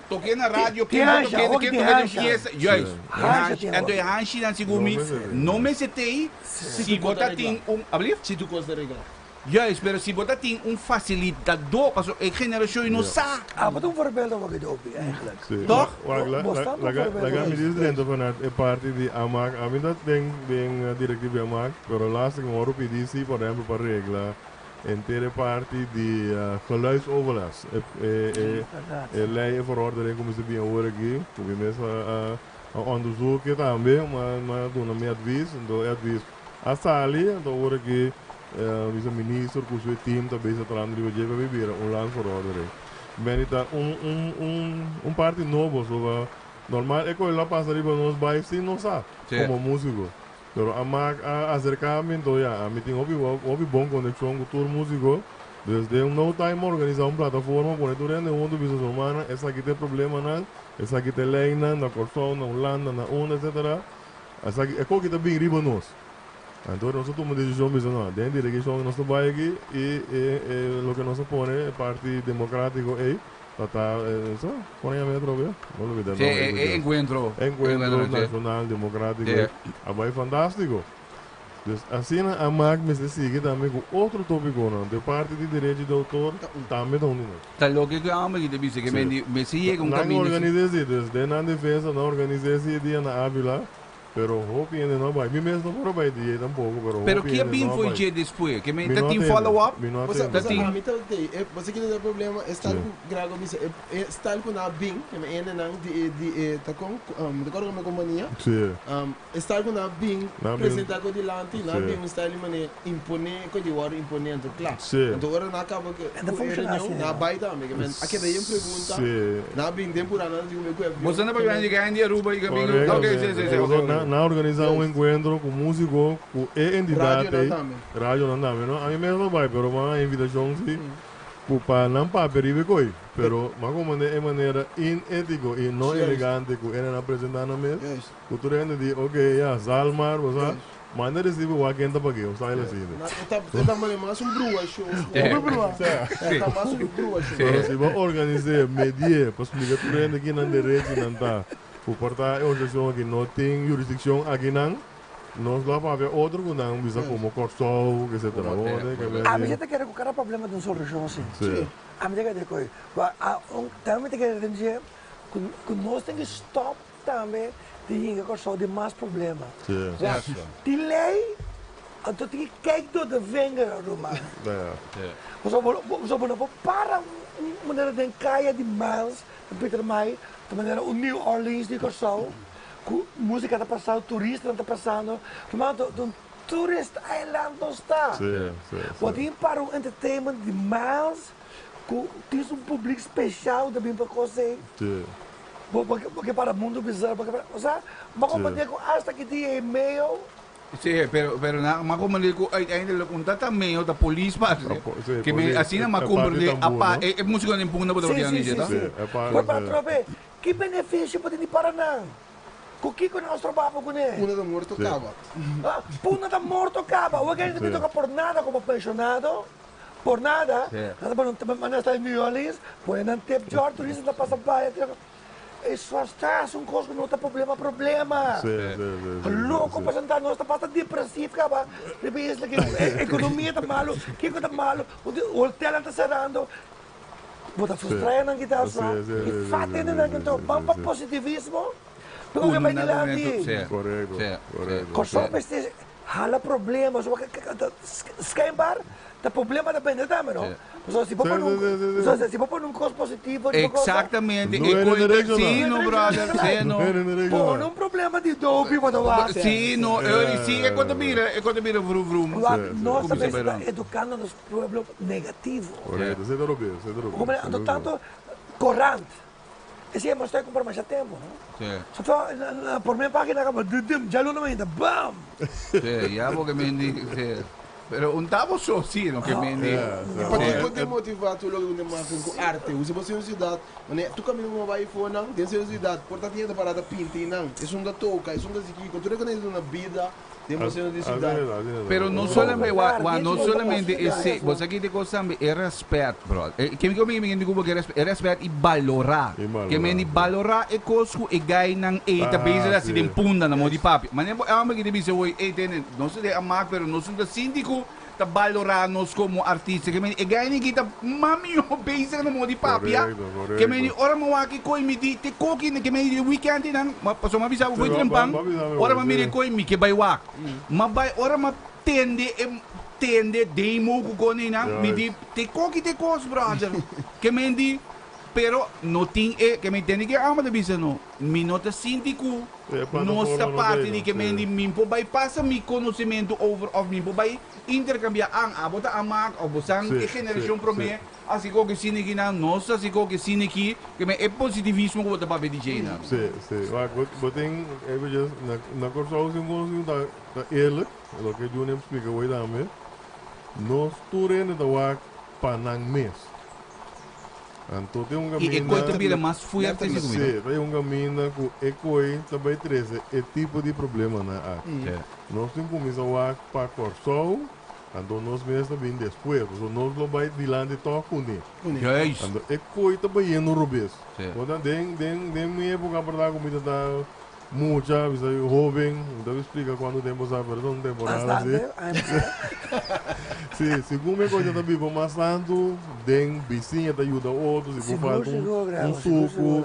toquei na rádio que fiesta yes então hanshi dan sigumi não me setei se bota tem abli Se tu costa regra. yes pero se bota tem facilitador para a geração não sabe wat een voorbeeld wat ik doe eigenlijk. toch Laga me diz dentro vanuit e parte di AMAC, a mim dat den directivo AMAC, pero laatst ik hoor op EDC por exemplo para regla inteira parte de geluidsoverlast. Lei e verordening como se bem hoor aqui, como mesmo a onderzoeken também, maar doen meer advies, door advies a sali, dan hoor ik vice-minister, com o seu time, também se tratando de hoje para beber land verordening. Ben het parte novo, so normal é que lá passa ali para nós bairros sim não sabe, como músico. Pero acercamento a mim tem houve bom conexão com todo músico. Desde no time organizar uma plataforma, por durante um do business humana, essa aqui tem problema não, essa aqui tem lei não, na Corsão, na Holanda, na ONU, etc. Essa aqui é que está bem riba nós. Então nós tomamos decisão mesmo não, dentro da direção que nós trabalhamos aqui e o que nós põe é parte democrática aí. Eso, põe a metro, não olvidar. encuentro nacional democrático, é fantástico. Assim a MAC me sigue também com outro tópico, não? De parte de direito de autor, também não. Tá louco que a que disse que me sigue com caminho. Não organizei desde na defesa, não organizei esse dia na Ávila. Pero hope ainda não vai. Mim mesmo não vai dia tampouco, pero que bem foi dia depois? Que me tem follow up? Você que não tem problema, está com grago misa, está com a bing, que me ainda não de tá com a companhia. Está com a bing, apresentar com dilante, na bing está ali mané impone, com de hora imponente, claro. Então agora não acaba que na baita, amigo, mas aqui daí uma pergunta. Na bing temporada de como é. Você não vai ganhar em Aruba e caminho. OK. Na organizar encontro com músico, com entidade, rádio não dá, não? A mim mesmo não vai, pero uma invitação sim, para não para perigo coi, pero mas como de maneira inético e não elegante que ele apresentando mesmo, o tu rende de ok, já Salmar, você manda recibe o agenda para que o sai assim. Tá mais brua show. Tá mais brua show. Pero se vai organizar media, para explicar tu rende aqui na direita não tá. Por portar a organização que não tem jurisdição aqui não, nós lá para ver outro que não bisa como Corsol, etc. A mim já quer que o cara problema de solução assim. A mim já quer que também tem que dizer que nós temos que stop também de ir Corsol de mais problema. De lei, então tem que kijken de vinger do mar. Você pode para maneira de caia de Miles, de Peter May, de maneira o New Orleans de Corsol, com música está passando, turista está passando, mas um tourist island não está. Pode ir para o entertainment de Miles, com tem público especial também para você. Porque para o mundo bizarro, o sea, makomande ko hasta que dia e meio. Sí, pero na makomande ko ay ainda kung tatameo da police pa. Que me assim na makomande apa é música nem puna botar Sim, piano sim, tá? sim. Mas para trope, que benefício pode ni para não? Kuki ko na os trabalho com ele. Una da morto cava. Puna da morto acaba. O que não toca por nada como pensionado. Por nada. Nada para não estar em New Orleans, põe na tip George, turismo da passa baia. Isso está, um coisa que não tem problema. Louco, para sentar, nós está passa depressivo, acaba. Depois, a economia está malo, que está malo, o hotel está cerrando. Bota frustrada na guitarra, e fate ainda então, vamos para positivismo. Porque que vai de lá ali. Correcto. Corso, este hala problemas, skimbar, o problema depende também, não? Se for por coisa positivo, Exatamente. Sim, brother. por problema de dope, quando vai. Sim, é quando mira vrum. Nós também estamos educando nos pueblos negativos. Correcto, você dormiu. Como é, tanto, corrente. Esse é mostrar comprar mais tempo, não? Só por minha página, já não ainda, bam! Já porque me diz, pero un tavo sozinho que me diz. Pode motivar tu logo de mais com arte. Usa você universidade, né? Tu caminho não vai for não, tem universidade, porta tinha da parada pinta e não. É da toca, é da ziqui, quando tu reconhece na vida. Pero no solamente esse, você aqui tem que é respeito, bro. Que me digo que é respeito e valorar. Que me valorar é coisa que gai nang eita base assim de punda na mão de papi. Mas é uma que diz oi, não se de amar, pero não se de síndico ta valorar nós como artista. Que me gai nem kita mami o base na mão de papi. Que me ora mo aqui coi me di te coque que me di weekend nan, passou uma visão foi trampang. Ora me mire coi me que vai wak. Mas ora ma tende demo ko na me di te coque te cos brother. Que me di pero no tem que me entende que ama da bisa no me nota síndico nossa parte de que me di mimpo vai passa mi conhecimento over of mimpo vai intercambiar ang abota amak ou bosang geração pro me assim que sine que na nossa assim que sine que me é positivismo que bota para DJ na sim botem even na curso um da ele o que Júnior explica hoje também nós turene da wak panang mes. Então tem uma mina. E coisa também mais forte assim comigo. Tem uma mina que coi também traz é tipo de problema na arte. Nós temos que começar a para corso, então nós mesmos também depois, nós não vai de lá de toque com ele. Então é coi também no rubês. Quando tem minha época para dar comida da mucha, bisa jovem, deve explicar quando temos a perdão temporada assim. Se come coisa também vamos mais tanto, tem vizinha te ajuda outros, se for falta um suco,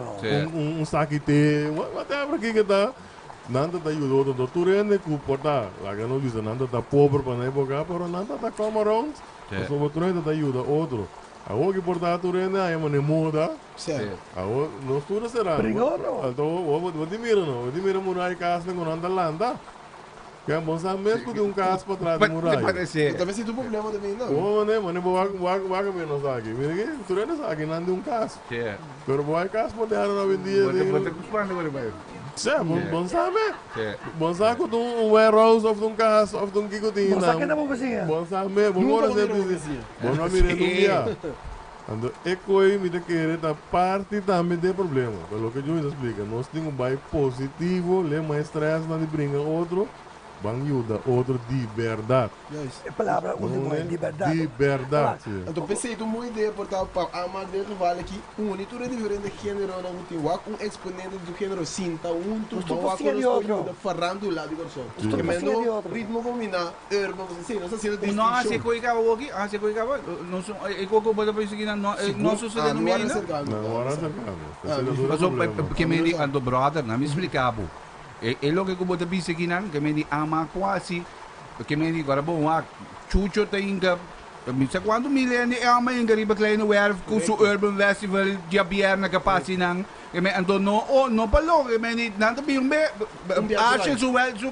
um saquite, até para que tá, nada te ajuda outro, doutor é que porta, lá que não diz nada tá pobre para não bogar, pero nada tá come around, só o doutor te ajuda outro. A que portar tu renda aí mano muda. Certo. A nós tudo será. Então o de mira murai casa com anda landa. Que é bom saber mesmo de casa para trás de murai. Talvez se tu problema também não. Oh né, mano, vaga menos aqui. Mira que tu renda aqui não de casa. Pero boa casa pode dar na vendia. Pode cuspar agora vai. Bom saber. Bom saber com um warehouse of um casa of um que tem. Bom saber na vizinha. Bom saber, bom hora sempre vizinha. Bom não mire do dia. Ando ecoi me de querer da parte também de problema. Pelo que eu explica, nós temos um bairro positivo, le mais stress não de brinca outro. Banhuda, outro de verdade. É palavra de verdade. De verdade. Então pensei que uma ideia portar para a madeira do vale aqui, leitura diferente de gênero não tem um exponente do gênero cinta, tu outro farrando lá de corso. Que mendo ritmo combinar, urban, você não sei se não há se coisa aqui, há se coisa não são é coco pode pensar que não sucede no meio. Não, hora cercado. Porque me di ando brother, não me explicava. É lo que como te disse aqui não, que me di ama quase, que me di agora bom, chucho tem que Minsan quando millennium ama yung gariba kleine werf kung su urban festival dia biyerna kapasi ng kami ando no palo kami nanto biyong actually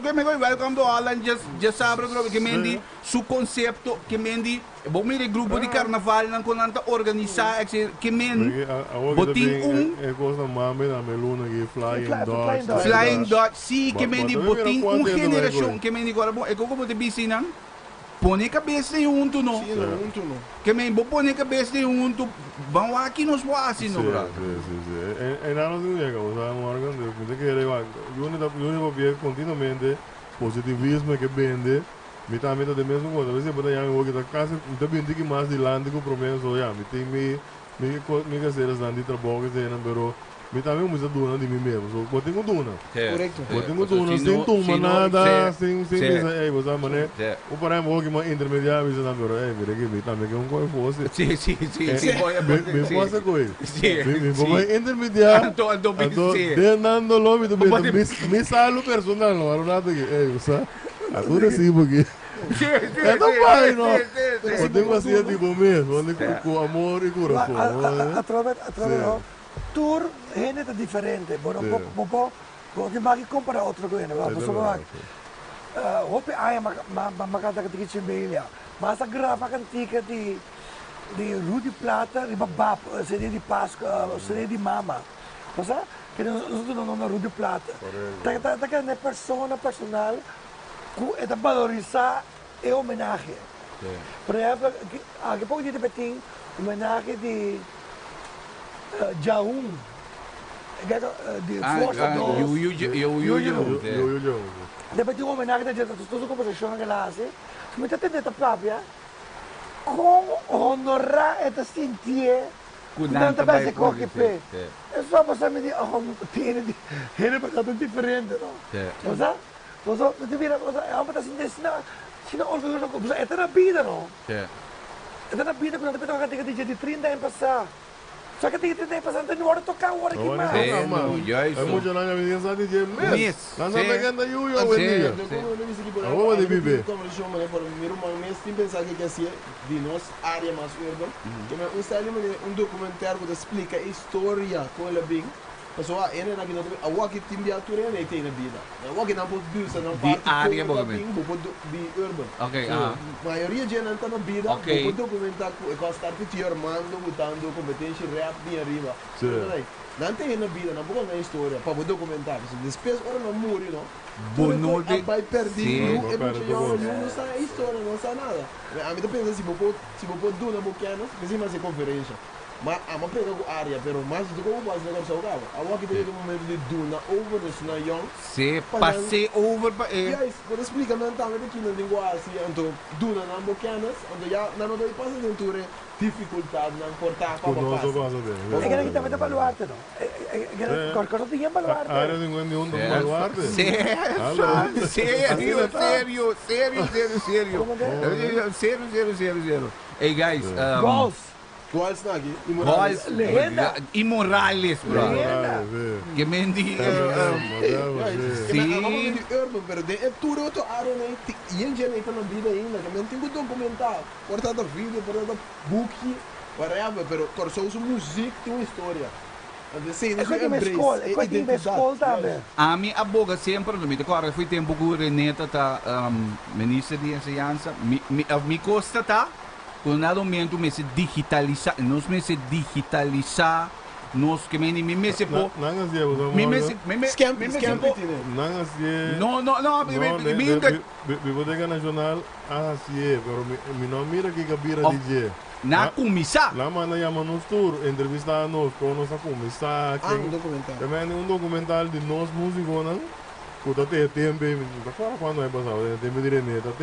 kami welcome to Holland just sabro kami hindi su concepto kami hindi bumi de grupo di carnaval nang kunanta organiza kami boting cosa mame na meluna gi flying dog si kami hindi boting generasyon kami hindi ko alam eko ko mo de bisi nang pone cabeça yung unto no. Sim, muito não. Que me bo pone cabeça yung unto vão aqui nos boasi no bra. E nada não chega, o sabe Morgan, de que ele vai, eu via continuamente positivismo que vende, me tá de mesmo coisa, às vezes pode ir ao que da casa, então bem que mais de lande com promesso, já, me tem me que ser as lande trabalho que tem, pero me também muita duna de mim mesmo, so botem com duna. Correto. Botem com duna, sem tuma nada, sem mesa, você mané. O para mim que mais intermediário isso também, mira que me também que coi fosse. Sim. Me fosse coi. Me foi intermediário. Ando bem. Denando logo do me salo personal, não era nada que, você. A tudo assim porque é não vai, não. Eu tenho assim de comer, onde com amor e coração. Através tour é diferente, pero porque magi compara outro coisa, vamos falar. Hope ai makata ka tikit Sibelia. Mas a grapa kan tika di Rudy Plata, di babap, sede di Pascua, sede di Mama. Masa que não Rudy Plata. Taka ne persona personal ku eta valorizar e homenagem. Por exemplo, que pouco de peting homenagem de Jaum, de Força 2. Eu. Depois tem uma homenagem de toda a composição que ela faz. Se me tenta de própria, como honorar esta sentir, não também se corre pé. É só você me dizer, tem bastante diferente, não? Você vira, é uma coisa assim, se não orgulhoso, é na vida, não? É na vida, quando você tem que ter 30 anos passar. Só que tem que ter passando não hora tocar hora que mais. É muito lá na vida sabe de mês. Nós não pegando aí o dia. Vamos de viver. Como eu chamo, né, por um mês tem pensar que assim de nossa área mais urbana. Eu gostaria de documentário que explica a história com ela bem. Pessoal, ele na vida a walk tem de altura e tem na vida. A walk não pode dizer não parte área de urban. Ok, a maioria de gente não está na vida. Pode documentar com a estar te armando, botando competência rap bem arriba. Não tem na vida, não pode na história para documentar. Depois ora não morre, não. Bono de vai perder, não sabe a história, não sabe nada. A mim pensa se vou do na boquena, que mais é conferência. Mas a uma pega a área, pero mais do que o quase negócio ao cabo. A walk tem um momento de duna over the snow young. Se passe over para Yes, quando explica mentalmente aqui na linguagem, então duna na bocanas, então já não dá passa dentro dificuldade não cortar para passar. É que também tá baluarte, não? É que não tinha baluarte. A área de um do baluarte. Sério. Hey guys, Quais está aqui? Legenda. Imorales, bro. Que mendi. Sim. Urban, pero é tudo outro área, né? E em geral está na vida ainda, que tem que documentar. Portanto, vídeo, portanto, book, whatever, pero corso uso música tem uma história. É coisa de escola, é coisa de escola também. A minha aboga sempre, me agora fui tempo com Renata, tá, ministra de ensinança, me costa, tá? Quando no momento me se digitalizar, nós que me se po, Biblioteca Nacional assim, pero me não mira que cabira DJ. Na comissão. Lá manda chama nos tour, entrevistar nós com nossa comissão. Um documentário. Também um documentário de nós músicos, não? Porque tem tempo, quando é passado, tempo de Renata,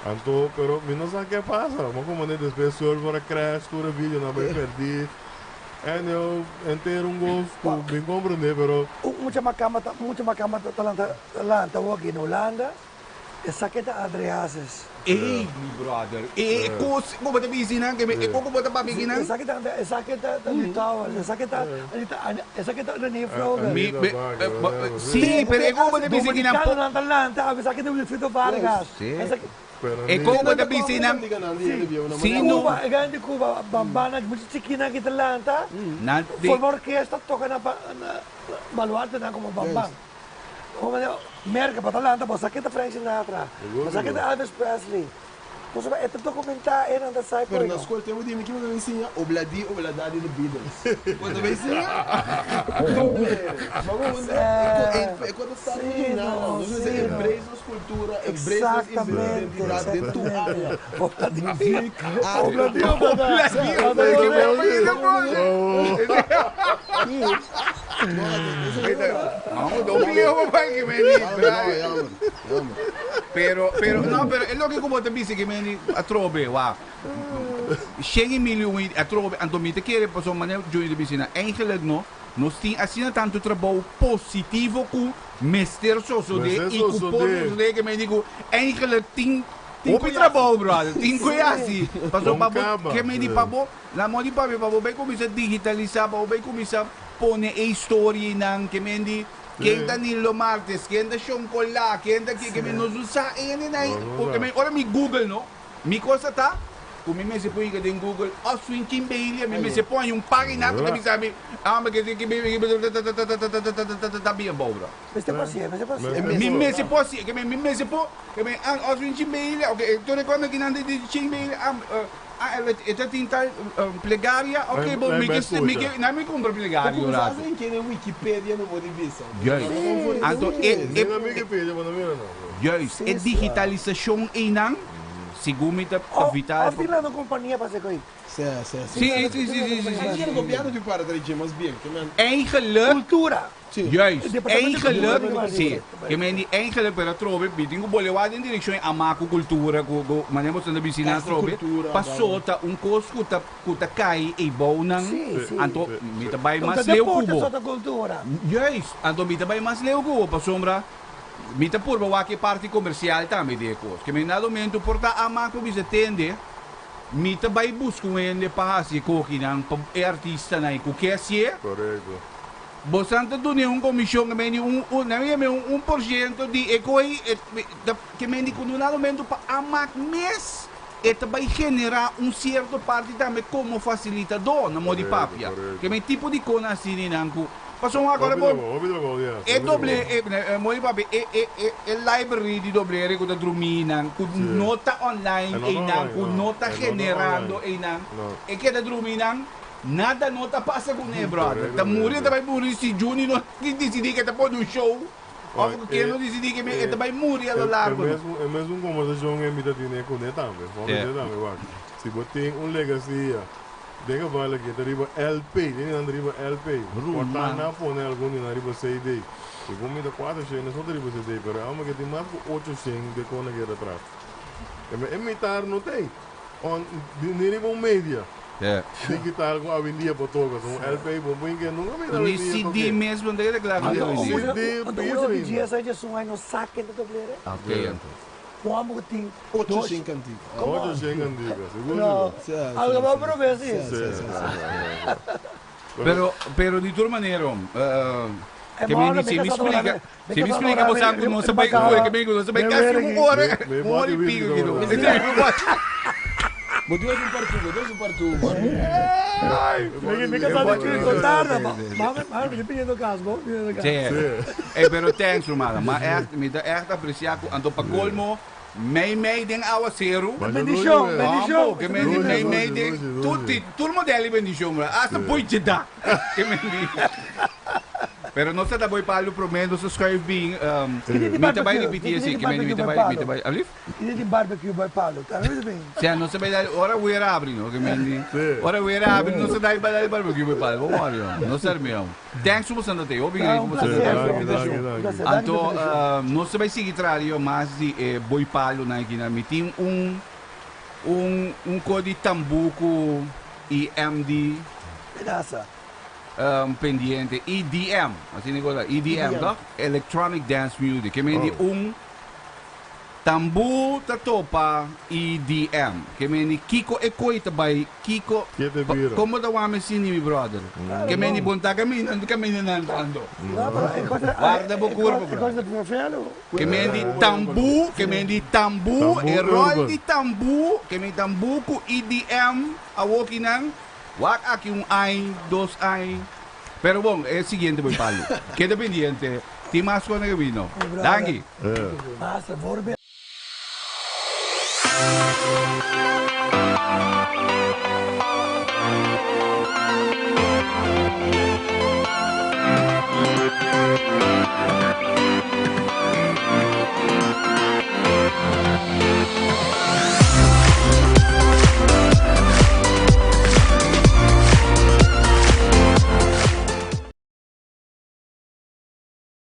então, pero me não sabe o que passa. Mas como depois server crash, tudo vídeo não vai perder. E eu inteiro gosto, bem compreender, pero muita macama lá aqui na Holanda. Essa aqui tá Adriases. Ei, meu brother. Como você me ensina que como você vai me ensinar? Essa aqui tá Litauen. Essa aqui tá René Froger. Sim, pero como você me ensina? Dominicano na Atlanta, essa aqui tá Wilfrido Vargas. E como da piscina, sino Cuba, e ganyan di Cuba, bambana, musichikina kita lanta, nanti forma orquesta, toca na baluarte na como bambang. Como merca para Atlanta, bossa kita Frank Sinatra, bossa kita Elvis Presley. Então, esse documentário era da site. Pero na escola tem um dia que me ensina obladi de Beatles. Quando me ensina, quando está no nós empresas cultura, empresas identidade de tua área. Pero es lo que como te dice que me atrobe, wow. Geen miljoen atrobe en domite keren pas om maneer join de piscina. Eigenlijk no sti asina tanto trabalho positivo ku mester so de e ku por de que me digo eigenlijk tin trabalho brother. Tin assim. Passou para que me di pabo, la modi pabo bem começa digitalizar, pabo bem começa pone a história nan que me di quem Danilo Martes, quem da Sean Colla, quem da que me nos usa porque me ora mi Google no, mi cosa tá, como me se põe em Google, Oswin Kimberley, me se põe página que me sabe, mas que tá bem bom, bro. Mas tem paciência, Me se pode, que me Oswin Kimberley, ok, tu recorda que não de Kimberley, esta tinta plegária, ok, bom, não me compra plegária, Como fazem que na Wikipedia não pode ver, juist, é digitalização inang, sigumita vital. Of die laat een compagnie pas ik weet. Sim. Hier copiado de para trás, mas bem, que man. Eigenlijk, Cultura. juist, eigenlijk, sim, que me di eigenlijk per trove, bitingo bolewad in direzione a maco cultura, manemo sta na vicina trove, passota un cos kuta kai e bonang, anto mita bay mas leu kubo. Cultura. Juist, anto mita bay mas leu kubo, pasombra. Mita purba waki parte comercial também de cos, que me na momento porta a maco visitende. Mita bay busco ende pa hasi koki nang artista na iku kesi. Correcto. Bostante do nenhum comissão que me um 1% de ecoi que me diz no momento para amar mês vai generar certo parte também como facilitador na modo de papia que me tipo de coisa assim nanku passou agora bom é doble modo papia é library de doble com da drumina com nota online e nan com nota generando e nan é que da drumina nada nota passa com ele, brother. Tá morrendo, vai morrer se Juni não decidir que tá pondo um show. Ou que não decidir que ele vai morrer ao largo. É mesmo conversação que me dá dinheiro com ele também. Vamos dizer também, vai. Se você tem legacy, denga vale que deriva LP, nem deriva LP. Portar na pone algum na deriva CD. E como me dá 400, só deriva CD, pero há uma que tem mais que 800 de cona que atrás. Imitar não tem. Deriva media. Digital com a vendia para todas, LP, bom que nunca me dá nem CD mesmo, onde é claro. Então, os dias aí são aí no saque da doblere. Ok, então. Como tem 800 antigo. 800 antiga, não, seguro. algo vai para ver sim. Pero de toda maneira, que me explica, se me explica você não sabe que me não sabe quase uma hora e pico que Mas dois um partu. Me casado de contar, mas me pedindo caso, bom? Sim. Pero thanks, Romana. Mas me dá apreciar quando para colmo, mei den awa zero. Bendição. Que mei den tudo modelo bendição, hasta poite dá. Que me Pero não se dá boi para o prometo subscribe bem. Me também repetir assim, que me também, alif? E de barbecue by Paulo, tá vendo bem? Se não se vai dar, ora o era abre, não que me ora o era abre, não se dá para barbecue by Paulo, vamos lá, não serve mesmo. Thanks for sendo te, obrigado por sendo. Então, não se vai seguir trabalho, mas de boi Paulo na aqui na meeting código tambuco e MD. Pedaça. Pendiente EDM, assim negócio EDM, tá? Electronic Dance Music, que me di Tambu tatopa EDM. Que meni Kiko e koita by Kiko. Kiete biro. Como da wame sini mi brother. Que meni bunta kami nanando. Guarda bo curvo. Coisa do profelo. Que meni tambu, e roll di tambu, que meni tambu ku EDM, awoki nang, wak aki ai, dos ai. Pero bom, é o seguinte, boy Paulo. Queda pendiente. Timas ko na gawino. Dangi. Basta, vorbe.